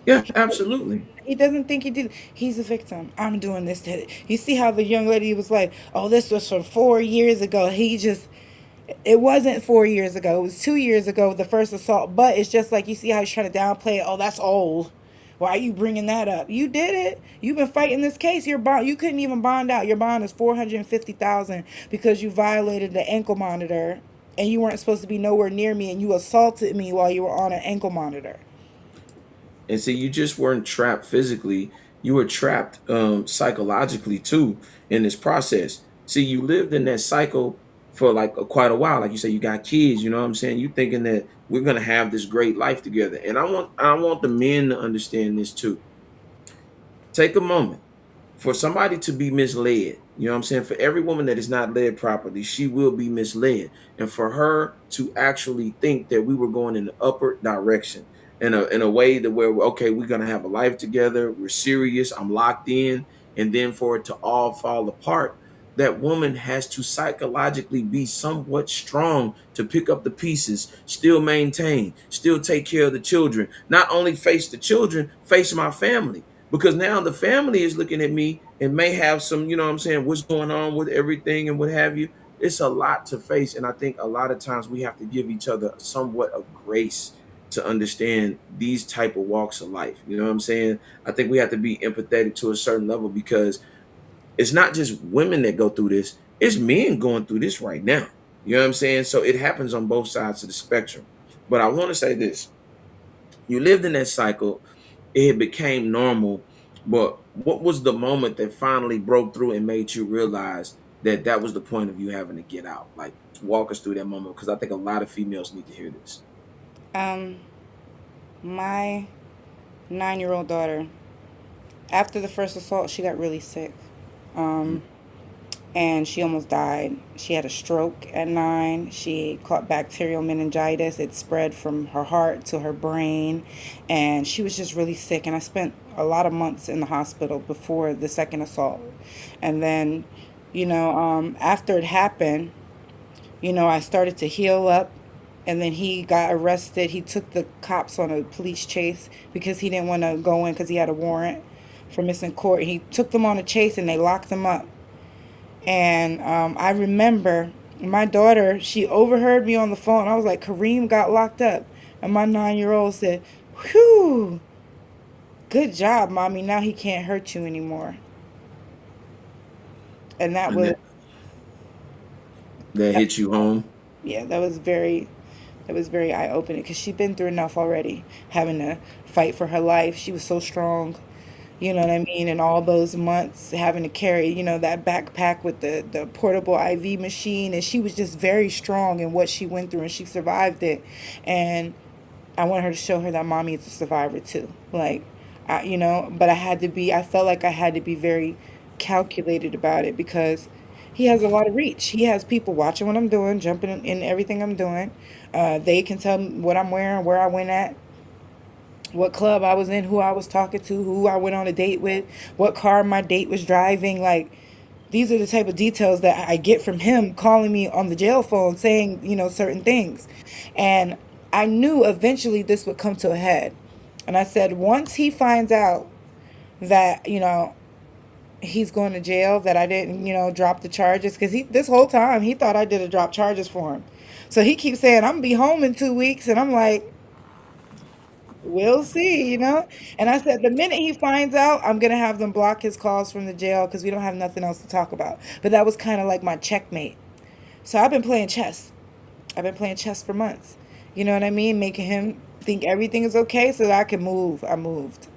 Yeah, absolutely. He doesn't think he did. He's a victim. I'm doing this to it. You see how the young lady was like, oh, this was from 4 years ago. It wasn't 4 years ago. It was 2 years ago, the first assault. But it's just like, you see how he's trying to downplay it. Oh, that's old. Why are you bringing that up? You did it. You've been fighting this case. Your bond, you couldn't even bond out. Your bond is $450,000 because you violated the ankle monitor and you weren't supposed to be nowhere near me, and you assaulted me while you were on an ankle monitor. And see, you just weren't trapped physically. You were trapped psychologically too in this process. See, you lived in that cycle for like quite a while. Like you say, you got kids, you know what I'm saying? You thinking that we're going to have this great life together. And I want the men to understand this too. Take a moment for somebody to be misled. You know what I'm saying? For every woman that is not led properly, she will be misled. And for her to actually think that we were going in the upward direction, in a way that where, okay, we're going to have a life together, we're serious, I'm locked in, and then for it to all fall apart, that woman has to psychologically be somewhat strong to pick up the pieces, still maintain, still take care of the children, not only face the children, face my family. Because now the family is looking at me and may have some, you know what I'm saying, what's going on with everything and what have you. It's a lot to face. And I think a lot of times we have to give each other somewhat of grace to understand these type of walks of life. You know what I'm saying? I think we have to be empathetic to a certain level, because it's not just women that go through this. It's men going through this right now. You know what I'm saying? So it happens on both sides of the spectrum. But I want to say this. You lived in that cycle. It became normal. But what was the moment that finally broke through and made you realize that that was the point of you having to get out? Like, walk us through that moment, because I think a lot of females need to hear this. My 9-year-old daughter, after the first assault, she got really sick. And she almost died. She had a stroke at 9. She caught bacterial meningitis. It spread from her heart to her brain, and she was just really sick. And I spent a lot of months in the hospital before the second assault. And then, after it happened, I started to heal up. And then he got arrested. He took the cops on a police chase because he didn't want to go in because he had a warrant for missing court. He took them on a chase and they locked him up. And I remember my daughter, she overheard me on the phone. I was like, Kareem got locked up. And my 9-year-old said, whew, good job, mommy. Now he can't hurt you anymore. And that And was, that hit you home. yeah, that was very eye opening because she'd been through enough already, having to fight for her life. She was so strong, you know what I mean? And all those months having to carry, that backpack with the portable IV machine. And she was just very strong in what she went through and she survived it. And I want her to show her that mommy is a survivor too. Like, but I felt like I had to be very calculated about it because he has a lot of reach. He has people watching what I'm doing, jumping in everything I'm doing. They can tell me what I'm wearing, where I went at, what club I was in, who I was talking to, who I went on a date with, what car my date was driving. Like, these are the type of details that I get from him calling me on the jail phone saying, certain things. And I knew eventually this would come to a head. And I said, once he finds out that, he's going to jail, that I didn't, drop the charges, because this whole time he thought I did a drop charges for him. So he keeps saying, I'm going to be home in 2 weeks. And I'm like, we'll see. And I said, the minute he finds out, I'm going to have them block his calls from the jail because we don't have nothing else to talk about. But that was kind of like my checkmate. So I've been playing chess. I've been playing chess for months. You know what I mean? Making him think everything is okay so that I can move. I moved.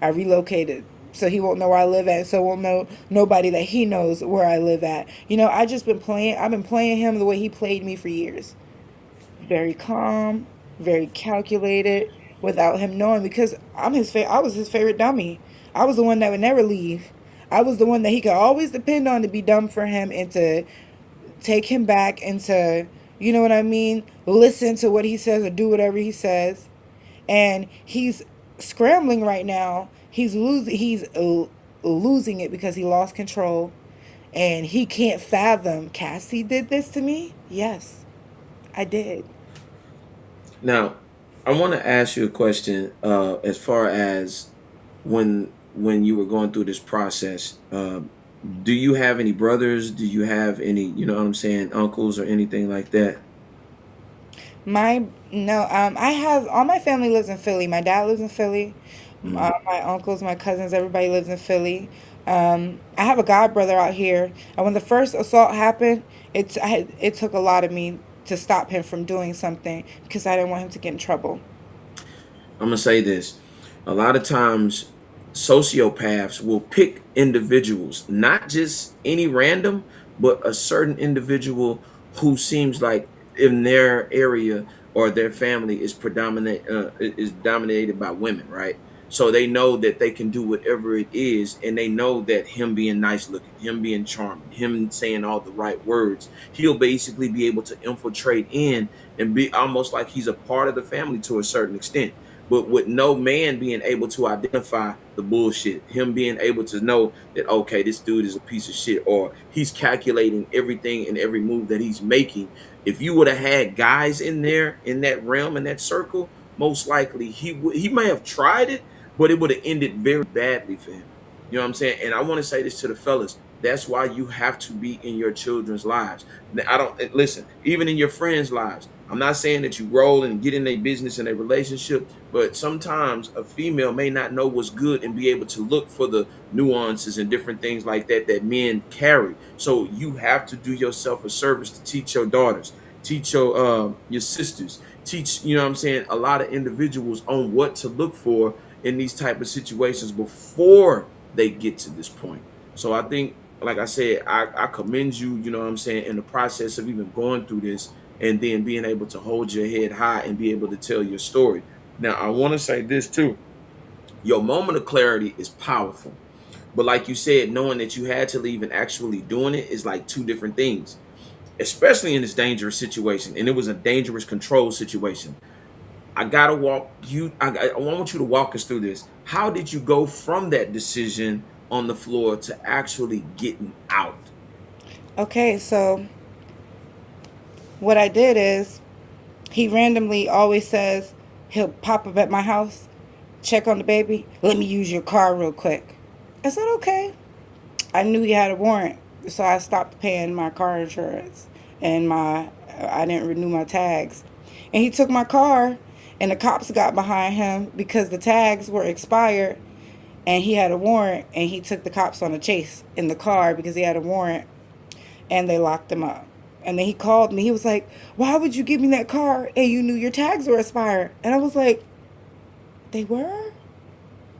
I relocated. So he won't know where I live at. So won't know nobody that he knows where I live at. I've been playing him the way he played me for years. Very calm, very calculated, without him knowing, because I was his favorite dummy. I was the one that would never leave. I was the one that he could always depend on to be dumb for him and to take him back and to, you know what I mean, listen to what he says or do whatever he says. And he's scrambling right now. He's losing it because he lost control and he can't fathom, Cassie did this to me? Yes, I did. Now, I want to ask you a question as far as when you were going through this process. Do you have any brothers? Do you have any, you know what I'm saying, uncles or anything like that? I have, all my family lives in Philly. My dad lives in Philly. My uncles, my cousins, everybody lives in Philly. I have a god brother out here. And when the first assault happened, it took a lot of me to stop him from doing something because I didn't want him to get in trouble. I'm gonna say this. A lot of times sociopaths will pick individuals, not just any random, but a certain individual who seems like in their area or their family is dominated by women, right? So they know that they can do whatever it is, and they know that him being nice looking, him being charming, him saying all the right words, he'll basically be able to infiltrate in and be almost like he's a part of the family to a certain extent. But with no man being able to identify the bullshit, him being able to know that, okay, this dude is a piece of shit, or he's calculating everything and every move that he's making. If you would have had guys in there, in that realm, in that circle, most likely he may have tried it, but it would have ended very badly for him. You know what I'm saying? And I want to say this to the fellas. That's why you have to be in your children's lives. Listen, even in your friends' lives. I'm not saying that you roll and get in their business and their relationship, but sometimes a female may not know what's good and be able to look for the nuances and different things like that that men carry. So you have to do yourself a service to teach your daughters, teach your sisters, teach, you know what I'm saying, a lot of individuals on what to look for in these type of situations before they get to this point. So I think, like I said, I commend you, you know what I'm saying, in the process of even going through this and then being able to hold your head high and be able to tell your story. Now, I want to say this too. Your moment of clarity is powerful. But like you said, knowing that you had to leave and actually doing it is like two different things, especially in this dangerous situation. And it was a dangerous control situation. I gotta walk you. I want you to walk us through this. How did you go from that decision on the floor to actually getting out? Okay, so what I did is he randomly always says he'll pop up at my house, check on the baby. Let me use your car real quick. I said, okay. I knew he had a warrant, so I stopped paying my car insurance and I didn't renew my tags. And he took my car And the cops got behind him because the tags were expired and he had a warrant, and he took the cops on a chase in the car because he had a warrant, and they locked him up. And then he called me. He was like, "Why would you give me that car and you knew your tags were expired?" And I was like, "They were?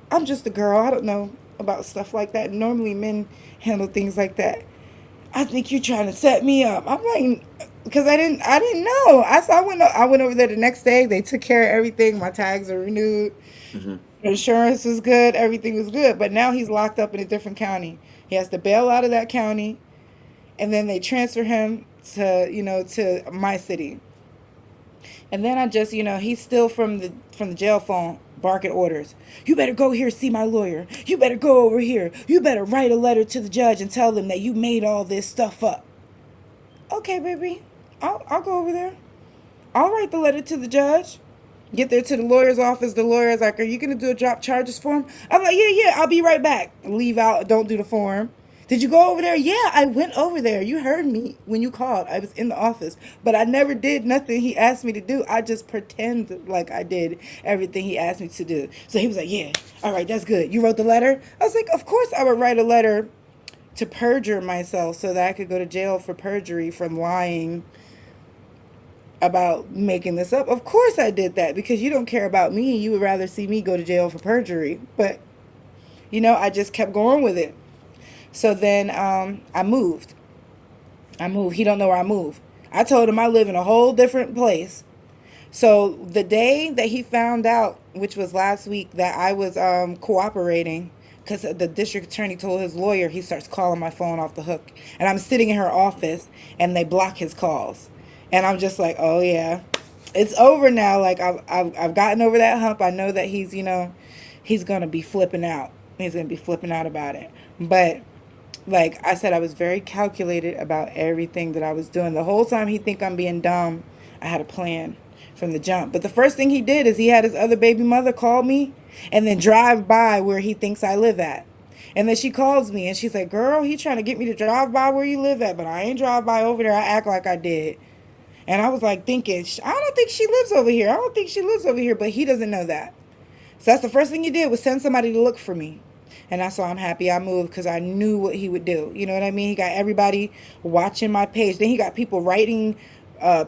I'm just a girl. I don't know about stuff like that. Normally men handle things like that. I think you're trying to set me up." I'm like, because I didn't know. I went over there the next day. They took care of everything. My tags are renewed. Mm-hmm. Insurance was good. Everything was good. But now he's locked up in a different county. He has to bail out of that county, and then they transfer him to my city. And then I just, he's still from the jail phone barking orders. "You better go here, see my lawyer. You better go over here. You better write a letter to the judge and tell them that you made all this stuff up." Okay, baby, I'll go over there. I'll write the letter to the judge. Get there to the lawyer's office. The lawyer's like, "Are you gonna do a drop charges form?" I'm like, "Yeah, I'll be right back." Leave out. Don't do the form. "Did you go over there?" "Yeah, I went over there. You heard me when you called. I was in the office, but I never did nothing he asked me to do. I just pretend like I did everything he asked me to do." So he was like, "Yeah, all right, that's good. You wrote the letter?" I was like, "Of course I would write a letter to perjure myself so that I could go to jail for perjury from lying about making this up. Of course I did that because you don't care about me. You would rather see me go to jail for perjury." But, I just kept going with it. So then I moved. He don't know where I moved. I told him I live in a whole different place. So the day that he found out, which was last week, that I was cooperating, because the district attorney told his lawyer, he starts calling my phone off the hook. And I'm sitting in her office, and they block his calls. And I'm just like, oh, yeah, it's over now. Like, I've gotten over that hump. I know that he's going to be flipping out. He's going to be flipping out about it. But like I said, I was very calculated about everything that I was doing. The whole time he think I'm being dumb, I had a plan from the jump. But the first thing he did is he had his other baby mother call me and then drive by where he thinks I live at. And then she calls me and she's like, "Girl, he trying to get me to drive by where you live at, but I ain't drive by over there. I act like I did." And I was like thinking, I don't think she lives over here. I don't think she lives over here, but he doesn't know that. So that's the first thing he did, was send somebody to look for me. And that's why I'm happy I moved, because I knew what he would do. You know what I mean? He got everybody watching my page. Then he got people writing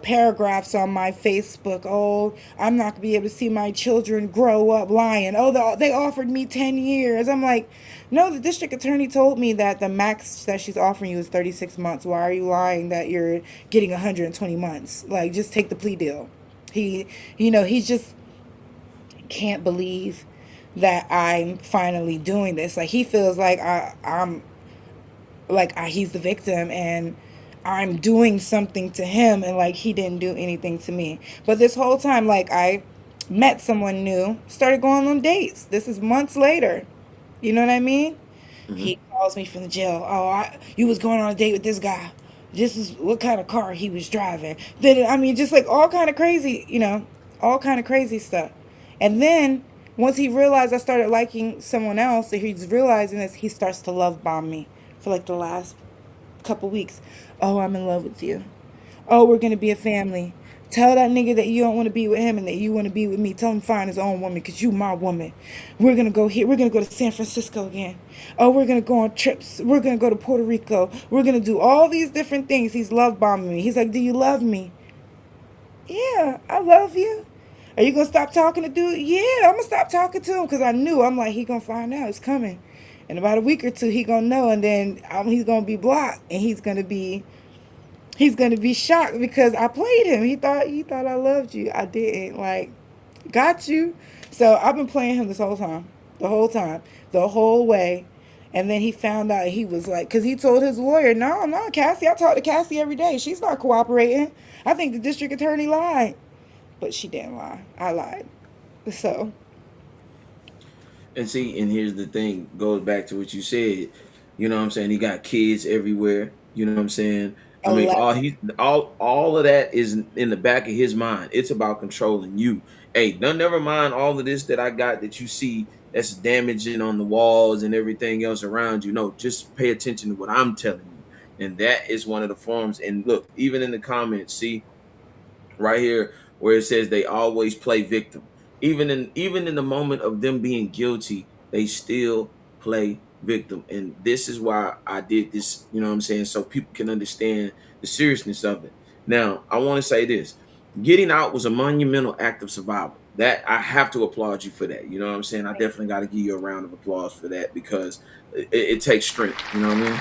paragraphs on my Facebook. "Oh, I'm not going to be able to see my children grow up," lying. "Oh, they offered me 10 years. I'm like, "No, the district attorney told me that the max that she's offering you is 36 months. Why are you lying that you're getting 120 months? Like, just take the plea deal." He just can't believe that I'm finally doing this. Like, he feels like he's the victim and I'm doing something to him, and like he didn't do anything to me. But this whole time, like, I met someone new, started going on dates. This is months later. You know what I mean? Mm-hmm. He calls me from the jail. "Oh, you was going on a date with this guy. This is what kind of car he was driving." Then, just like all kind of crazy, all kind of crazy stuff. And then once he realized I started liking someone else, and he's realizing this, he starts to love bomb me for like the last couple weeks. "Oh, I'm in love with you. Oh, we're going to be a family. Tell that nigga that you don't want to be with him and that you want to be with me. Tell him find his own woman, because you my woman. We're going to go here. We're going to go to San Francisco again. Oh, we're going to go on trips. We're going to go to Puerto Rico. We're going to do all these different things." He's love bombing me. He's like, "Do you love me?" "Yeah, I love you." "Are you going to stop talking to dude?" "Yeah, I'm going to stop talking to him," because I knew. I'm like, he going to find out. It's coming. In about a week or two, he going to know, and then he's going to be blocked, and he's going to be shocked because I played him. He thought I loved you. I didn't. Like, got you. So I've been playing him this whole time. The whole way. And then he found out, he was like, because he told his lawyer, no, Cassie, I talk to Cassie every day. She's not cooperating. I think the district attorney lied. But she didn't lie. I lied. So. And see, and here's the thing, goes back to what you said. You know what I'm saying? He got kids everywhere. You know what I'm saying? I mean, all of that is in the back of his mind. It's about controlling you. Hey, never mind all of this that I got that you see that's damaging on the walls and everything else around you. No, just pay attention to what I'm telling you. And that is one of the forms. And look, even in the comments, see right here, where it says they always play victim. Even in the moment of them being guilty, they still play victim. And this is why I did this, you know what I'm saying, so people can understand the seriousness of it. Now, I want to say this. Getting out was a monumental act of survival. That I have to applaud you for that. You know what I'm saying? I definitely got to give you a round of applause for that, because it takes strength. You know what I mean?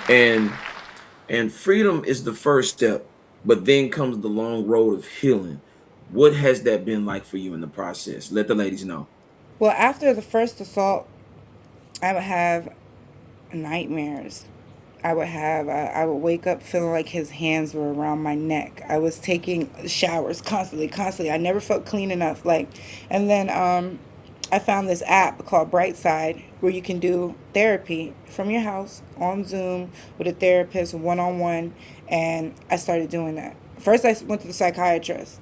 Thank you. And freedom is the first step, but then comes the long road of healing. What has that been like for you in the process? Let the ladies know. Well, after the first assault, I would have nightmares. I would wake up feeling like his hands were around my neck. I was taking showers constantly. I never felt clean enough. And then I found this app called Brightside where you can do therapy from your house on Zoom with a therapist, one on one. And I started doing that. First, I went to the psychiatrist,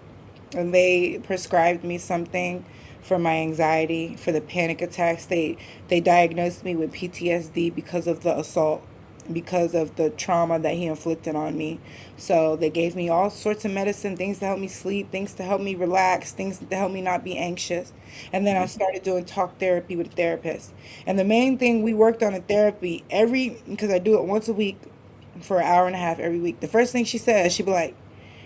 and they prescribed me something for my anxiety, for the panic attacks. They diagnosed me with PTSD because of the assault, because of the trauma that he inflicted on me. So they gave me all sorts of medicine, things to help me sleep, things to help me relax, things to help me not be anxious. And then I started doing talk therapy with a therapist. And the main thing we worked on in therapy, because I do it once a week for an hour and a half every week. The first thing she says, she'd be like,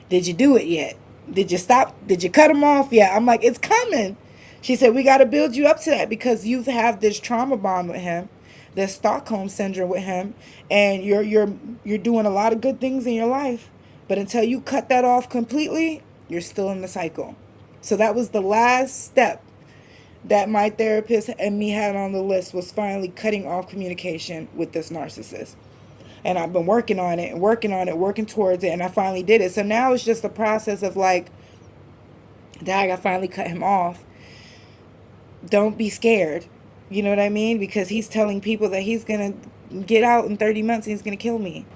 "Did you do it yet? Did you stop? Did you cut him off yet?" I'm like, "It's coming." She said, "We got to build you up to that, because you have this trauma bond with him, this Stockholm syndrome with him, and you're doing a lot of good things in your life, but until you cut that off completely, you're still in the cycle." So that was the last step that my therapist and me had on the list, was finally cutting off communication with this narcissist. And I've been working on it and working towards it, and I finally did it. So now it's just a process of like, dag, I finally cut him off. Don't be scared. You know what I mean? Because he's telling people that he's going to get out in 30 months and he's going to kill me.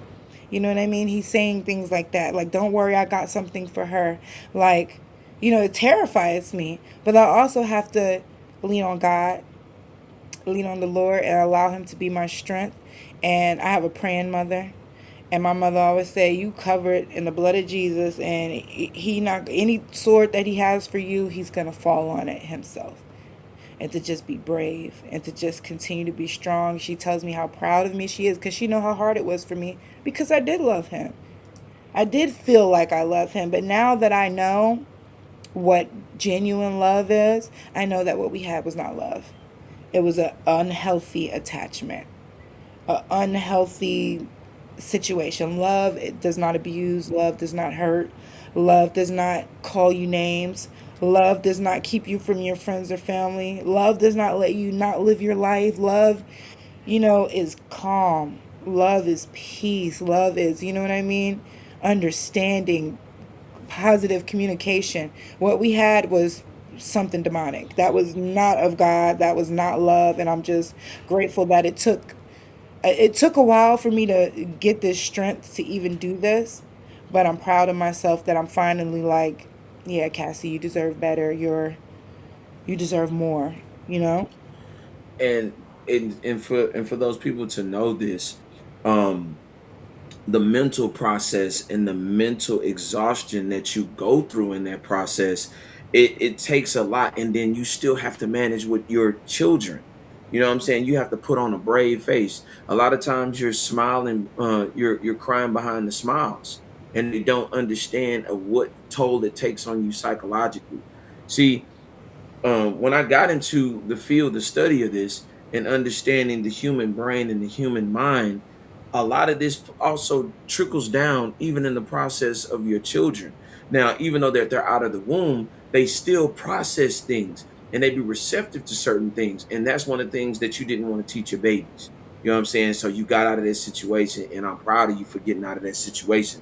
You know what I mean? He's saying things like that. Like, "Don't worry, I got something for her." Like, it terrifies me. But I also have to lean on God, lean on the Lord, and allow him to be my strength. And I have a praying mother. And my mother always say, "You covered in the blood of Jesus, and he not any sword that he has for you, he's going to fall on it himself." And to just be brave and to just continue to be strong. She tells me how proud of me she is, because she know how hard it was for me, because I did love him. I did feel like I love him. But now that I know what genuine love is, I know that what we had was not love. It was an unhealthy attachment, an unhealthy situation. Love, it does not abuse. Love does not hurt. Love does not call you names. Love does not keep you from your friends or family. Love does not let you not live your life. Love, is calm. Love is peace. Love is, you know what I mean? Understanding, positive communication. What we had was something demonic. That was not of God. That was not love. And I'm just grateful that it took a while for me to get this strength to even do this. But I'm proud of myself that I'm finally like, "Yeah, Cassie, you deserve better. You deserve more," you know? And for those people to know this, the mental process and the mental exhaustion that you go through in that process, it takes a lot. And then you still have to manage with your children. You know what I'm saying? You have to put on a brave face. A lot of times you're smiling, you're crying behind the smiles, and they don't understand of what toll it takes on you psychologically. See, when I got into the field, the study of this, and understanding the human brain and the human mind, a lot of this also trickles down even in the process of your children. Now, even though they're out of the womb, they still process things, and they be receptive to certain things. And that's one of the things that you didn't want to teach your babies. You know what I'm saying? So you got out of that situation, and I'm proud of you for getting out of that situation.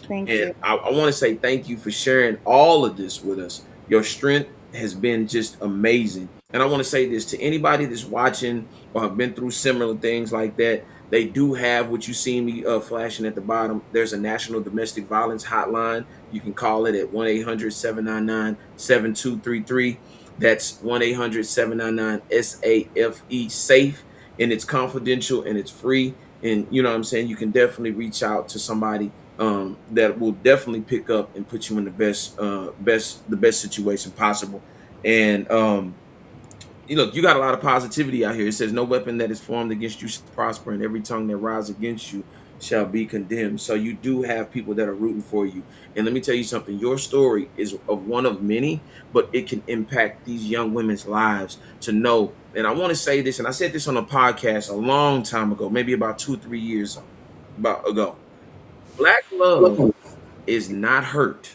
Thank And you. I want to say thank you for sharing all of this with us. Your strength has been just amazing. And I want to say this to anybody that's watching or have been through similar things like that. They do have what you see me flashing at the bottom. There's a national domestic violence hotline. You can call it at 1-800-799-7233. That's 1-800-799-SAFE, SAFE. And it's confidential and it's free. And you know what I'm saying? You can definitely reach out to somebody that will definitely pick up and put you in the best situation possible. And you look, you got a lot of positivity out here. It says, "No weapon that is formed against you shall prosper, and every tongue that rises against you shall be condemned." So you do have people that are rooting for you. And let me tell you something: your story is of one of many, but it can impact these young women's lives to know. And I want to say this, and I said this on a podcast a long time ago, maybe about 2 or 3 years ago. Black love is not hurt.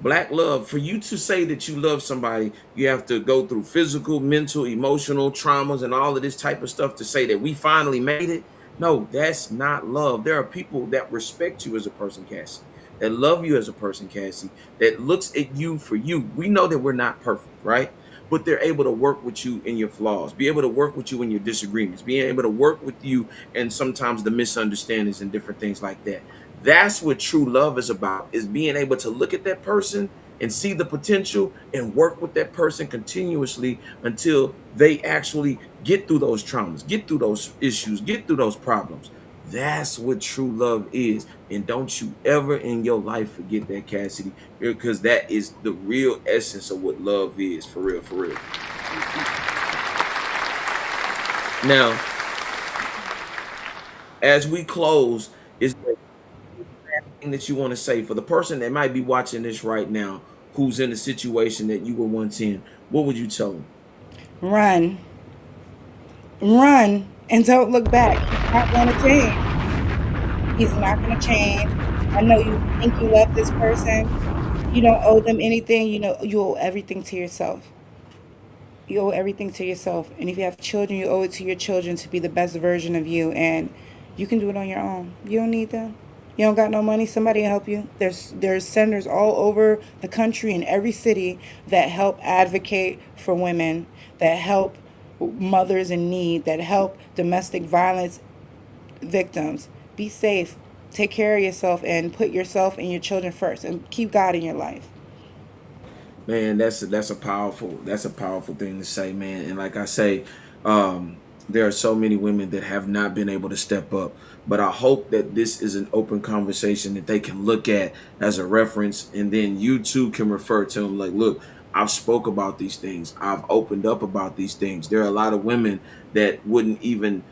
Black love, for you to say that you love somebody, you have to go through physical, mental, emotional traumas and all of this type of stuff to say that we finally made it. No, that's not love. There are people that respect you as a person, Cassie, that love you as a person, Cassie, that looks at you for you. We know that we're not perfect, right? But they're able to work with you in your flaws, be able to work with you in your disagreements, being able to work with you and sometimes the misunderstandings and different things like that. That's what true love is about, is being able to look at that person and see the potential and work with that person continuously until they actually get through those traumas, get through those issues, get through those problems. That's what true love is. And don't you ever in your life forget that, Cassidy, because that is the real essence of what love is, for real, for real. Now, as we close, is there anything that you want to say for the person that might be watching this right now who's in a situation that you were once in? What would you tell them? Run. Run and don't look back. He's not going to change. He's not going to change. I know you think you love this person. You don't owe them anything. You know, you owe everything to yourself. You owe everything to yourself. And if you have children, you owe it to your children to be the best version of you. And you can do it on your own. You don't need them. You don't got no money, somebody will help you. There's centers all over the country in every city that help advocate for women, that help mothers in need, that help domestic violence victims. Be safe. Take care of yourself and put yourself and your children first and keep God in your life. Man, that's a powerful thing to say, man. And like I say, there are so many women that have not been able to step up. But I hope that this is an open conversation that they can look at as a reference, and then you too can refer to them like, look, I've spoke about these things. I've opened up about these things. There are a lot of women that wouldn't even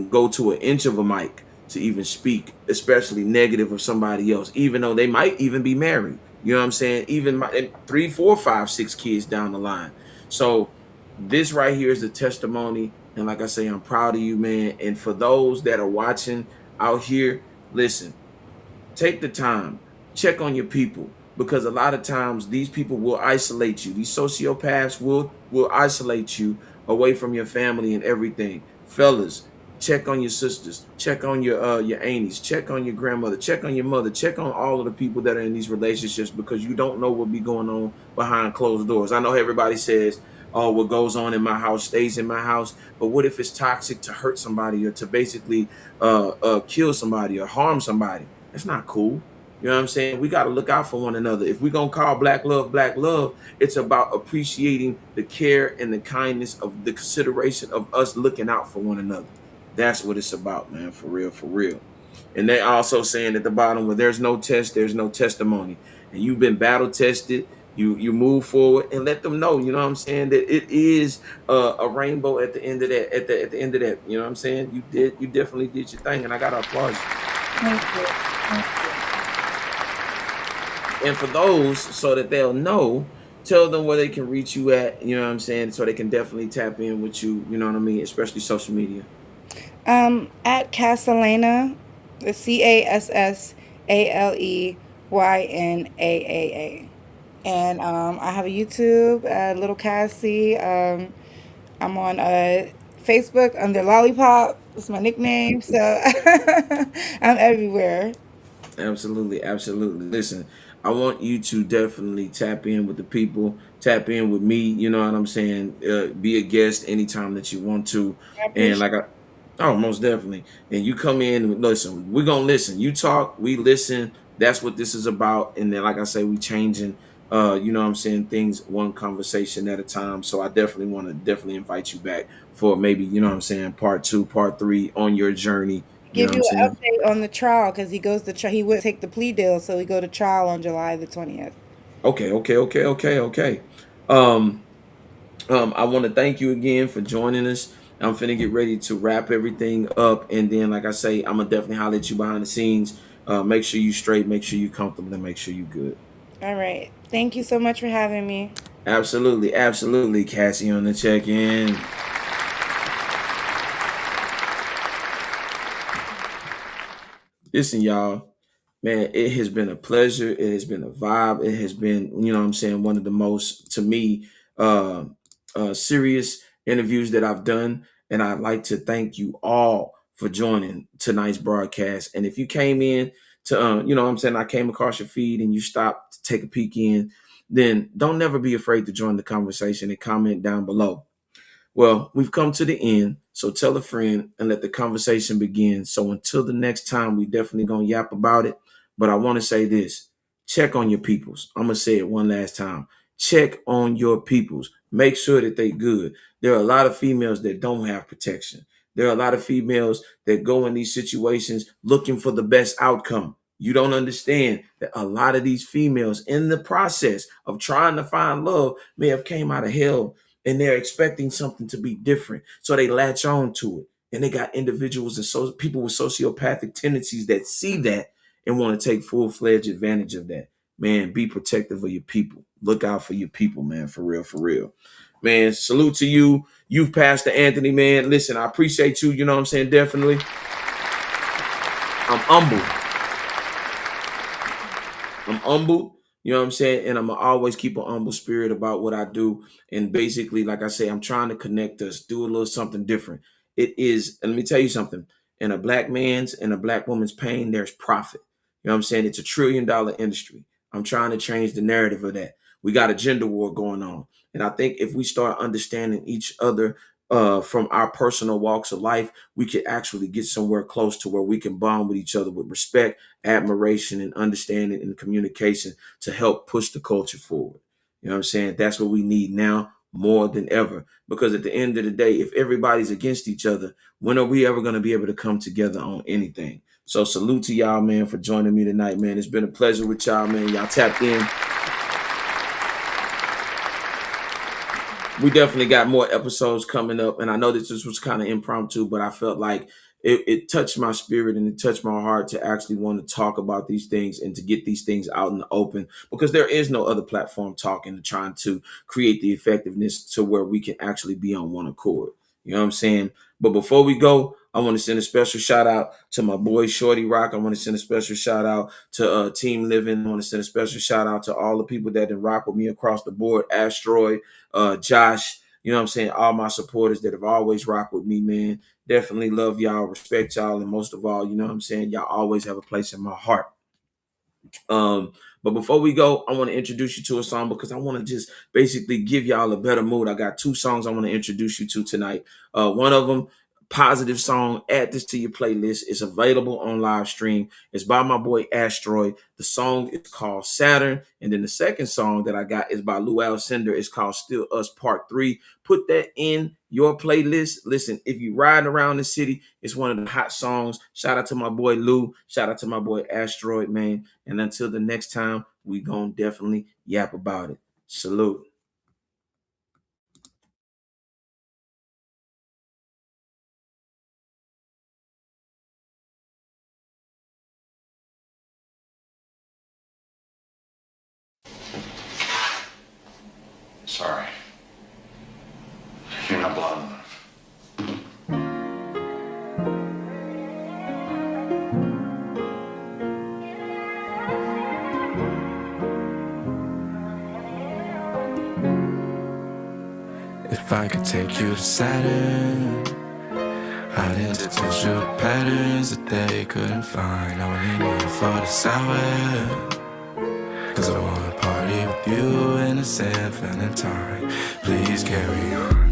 go to an inch of a mic to even speak, especially negative of somebody else, even though they might even be married. You know what I'm saying? Even 3, 4, 5, 6 kids down the line. So this right here is the testimony. And like I say, I'm proud of you, man. And for those that are watching out here, listen, take the time, check on your people, because a lot of times these people will isolate you. These sociopaths will isolate you away from your family and everything. Fellas, check on your sisters, check on your aunties, check on your grandmother, check on your mother, check on all of the people that are in these relationships, because you don't know what be going on behind closed doors. I know everybody says, oh, what goes on in my house stays in my house. But what if it's toxic to hurt somebody or to basically kill somebody or harm somebody? That's not cool. You know what I'm saying? We got to look out for one another. If we're going to call black love, it's about appreciating the care and the kindness of the consideration of us looking out for one another. That's what it's about, man, for real, for real. And they also saying at the bottom, where there's no test, there's no testimony. And you've been battle tested. You move forward and let them know, you know what I'm saying, that it is a rainbow at the end of that, at the end of that, you know what I'm saying? You definitely did your thing, and I gotta applaud you. Thank you. Thank you. And for those, so that they'll know, tell them where they can reach you at, you know what I'm saying, so they can definitely tap in with you, you know what I mean, especially social media. At Casseyleyna, the CASSALEYNAAA. And I have a YouTube, Little Cassie. I'm on Facebook under Lollipop. That's my nickname. So I'm everywhere. Absolutely, absolutely. Listen, I want you to definitely tap in with the people, tap in with me, you know what I'm saying? Be a guest anytime that you want to. And like oh, most definitely. And you come in and listen. We're going to listen. You talk, we listen. That's what this is about. And then, like I say, we changing, you know what I'm saying, things one conversation at a time. So I definitely want to invite you back for maybe, you know what I'm saying, part 2, part 3 on your journey You know give what I'm you an saying? update on the trial because he goes to he would take the plea deal, so he go to trial on July the 20th. Okay. Um, I want to thank you again for joining us. I'm finna get ready to wrap everything up, and then, like I say, I'm gonna definitely holler at you behind the scenes. Make sure you straight, make sure you comfortable, and make sure you good. All right. Thank you so much for having me. Absolutely, Cassie on the check-in. Listen, y'all, man, it has been a pleasure. It has been a vibe. It has been, you know what I'm saying, one of the most, to me, uh, serious interviews that I've done. And I'd like to thank you all for joining tonight's broadcast. And if you came in to, you know what I'm saying, I came across your feed and you stopped to take a peek in, then don't never be afraid to join the conversation and comment down below. Well, we've come to the end, so tell a friend and let the conversation begin. So until the next time, we definitely gonna yap about it. But I want to say this: check on your peoples. I'm gonna say it one last time. Check on your peoples. Make sure that they good. There are a lot of females that don't have protection. There are a lot of females that go in these situations looking for the best outcome. You don't understand that a lot of these females in the process of trying to find love may have came out of hell and they're expecting something to be different. So they latch on to it. And they got individuals and people with sociopathic tendencies that see that and want to take full-fledged advantage of that. Man, be protective of your people. Look out for your people, man, for real. Man, salute to you. You've Pastor Anthony, man. Listen, I appreciate you. You know what I'm saying? Definitely. I'm humbled. You know what I'm saying? And I'm going to always keep an humble spirit about what I do. And basically, like I say, I'm trying to connect us, do a little something different. It is, and let me tell you something. In a black man's and a black woman's pain, there's profit. You know what I'm saying? It's $1 trillion industry. I'm trying to change the narrative of that. We got a gender war going on. And I think if we start understanding each other from our personal walks of life, we could actually get somewhere close to where we can bond with each other with respect, admiration, and understanding and communication to help push the culture forward. You know what I'm saying? That's what we need now more than ever. Because at the end of the day, if everybody's against each other, when are we ever going to be able to come together on anything? So salute to y'all, man, for joining me tonight, man. It's been a pleasure with y'all, man. Y'all tapped in. We definitely got more episodes coming up. And I know that this was kind of impromptu, but I felt like it touched my spirit and it touched my heart to actually want to talk about these things and to get these things out in the open, because there is no other platform talking and trying to create the effectiveness to where we can actually be on one accord. You know what I'm saying? But before we go, I want to send a special shout out to my boy Shorty Rock. I want to send a special shout out to Team Living. I want to send a special shout out to all the people that did rock with me across the board. Asteroid, Josh, you know what I'm saying? All my supporters that have always rocked with me, man. Definitely love y'all, respect y'all, and most of all, you know what I'm saying? Y'all always have a place in my heart. But before we go, I want to introduce you to a song because I want to just basically give y'all a better mood. I got 2 songs I want to introduce you to tonight. One of them, positive song. Add this to your playlist. It's available on live stream. It's by my boy Asteroid. The song is called Saturn. And then the second song that I got is by Lou Alcindor. It's called Still Us Part 3. Put that in your playlist. Listen, if you riding around the city, it's one of the hot songs. Shout out to my boy Lou. Shout out to my boy Asteroid, man. And until the next time, we gonna definitely yap about it. Salute. Sorry. You're not blonde enough. If I could take you to Saturn, I'd introduce you to patterns that they couldn't find. I only need you for the sour, cause I wanna party with you in the San Valentine. Please carry on.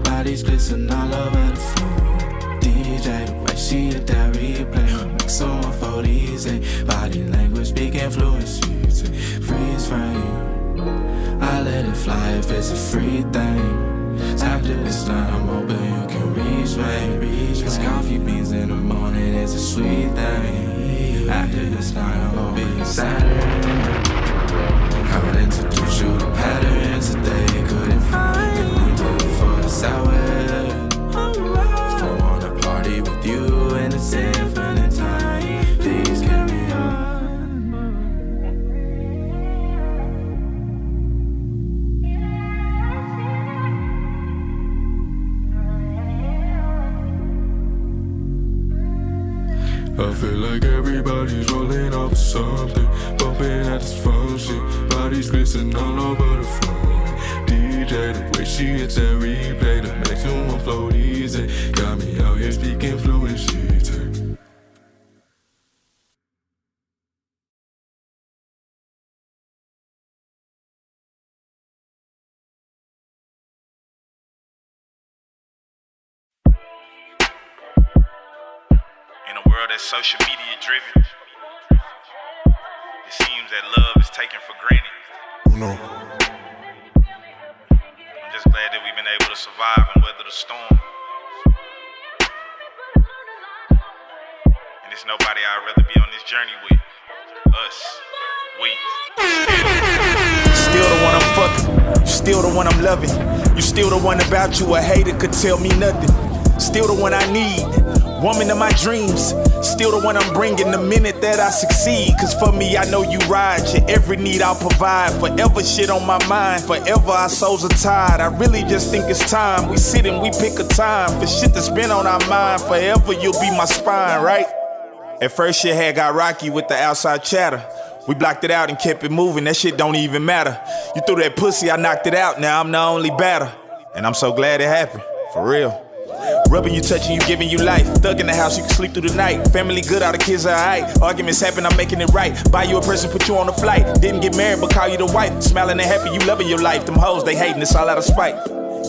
Bodies glisten all over the floor. she hit that replay. Mix on my 40s, body language speaking fluency. Freeze frame, I let it fly if it's a free thing. After this line, I'm hoping you can reach me. Cause coffee beans in the morning is a sweet thing. After this line, I'm hoping it's Saturday. I would introduce you to patterns that they couldn't find. And we do it for the sour. If I wanna party with you in the infinite time, please carry on. I feel like everybody's rolling off of something, bumping at this fun shit. Bodies glistening all over the floor. DJ, the way she hits that replay, that makes you want float easy. Got me out here speaking fluent shit. In a world that's social media driven, it seems that love is taken for granted. No. I'm just glad that we've been able to survive and weather the storm. And there's nobody I'd rather be on this journey with. Us. We. Still the one I'm fucking. You still the one I'm loving. You still the one about you a hater could tell me nothing. Still the one I need. Woman of my dreams, still the one I'm bringing the minute that I succeed. Cause for me, I know you ride, your every need I'll provide. Forever shit on my mind, forever our souls are tied. I really just think it's time, we sit and we pick a time for shit that's been on our mind. Forever you'll be my spine, right? At first shit had got rocky with the outside chatter. We blocked it out and kept it moving, that shit don't even matter. You threw that pussy, I knocked it out, now I'm the only batter. And I'm so glad it happened, for real. Rubbing you, touching you, giving you life. Thug in the house, you can sleep through the night. Family good, all the kids are alright. Arguments happen, I'm making it right. Buy you a person, put you on a flight. Didn't get married, but call you the wife. Smiling and happy, you loving your life. Them hoes, they hating, it's all out of spite.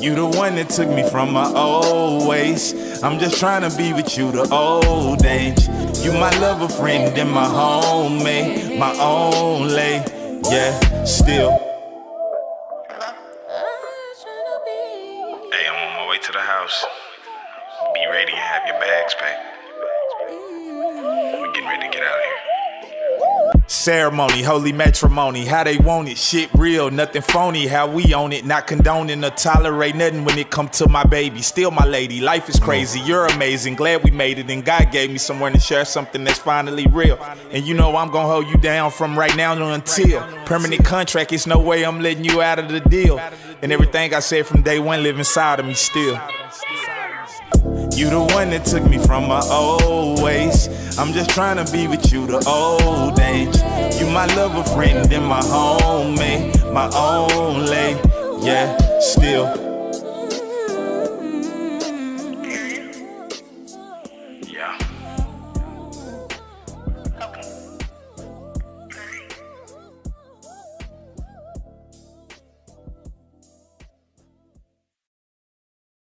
You the one that took me from my old ways. I'm just trying to be with you the old age. You my lover friend and my homemade, my only, yeah, still. Hey, I'm on my way to the house. Be ready and have your bags packed. We're getting ready to get out of here. Ceremony, holy matrimony, how they want it, shit real, nothing phony, how we own it, not condoning or tolerate nothing when it come to my baby, still my lady, life is crazy, you're amazing, glad we made it, and God gave me somewhere to share something that's finally real, and you know I'm gonna hold you down from right now until, permanent contract, it's no way I'm letting you out of the deal, and everything I said from day one live inside of me still. You the one that took me from my old ways. I'm just trying to be with you the old age. You my lover friend and my homemade, my only, yeah, still. Yeah.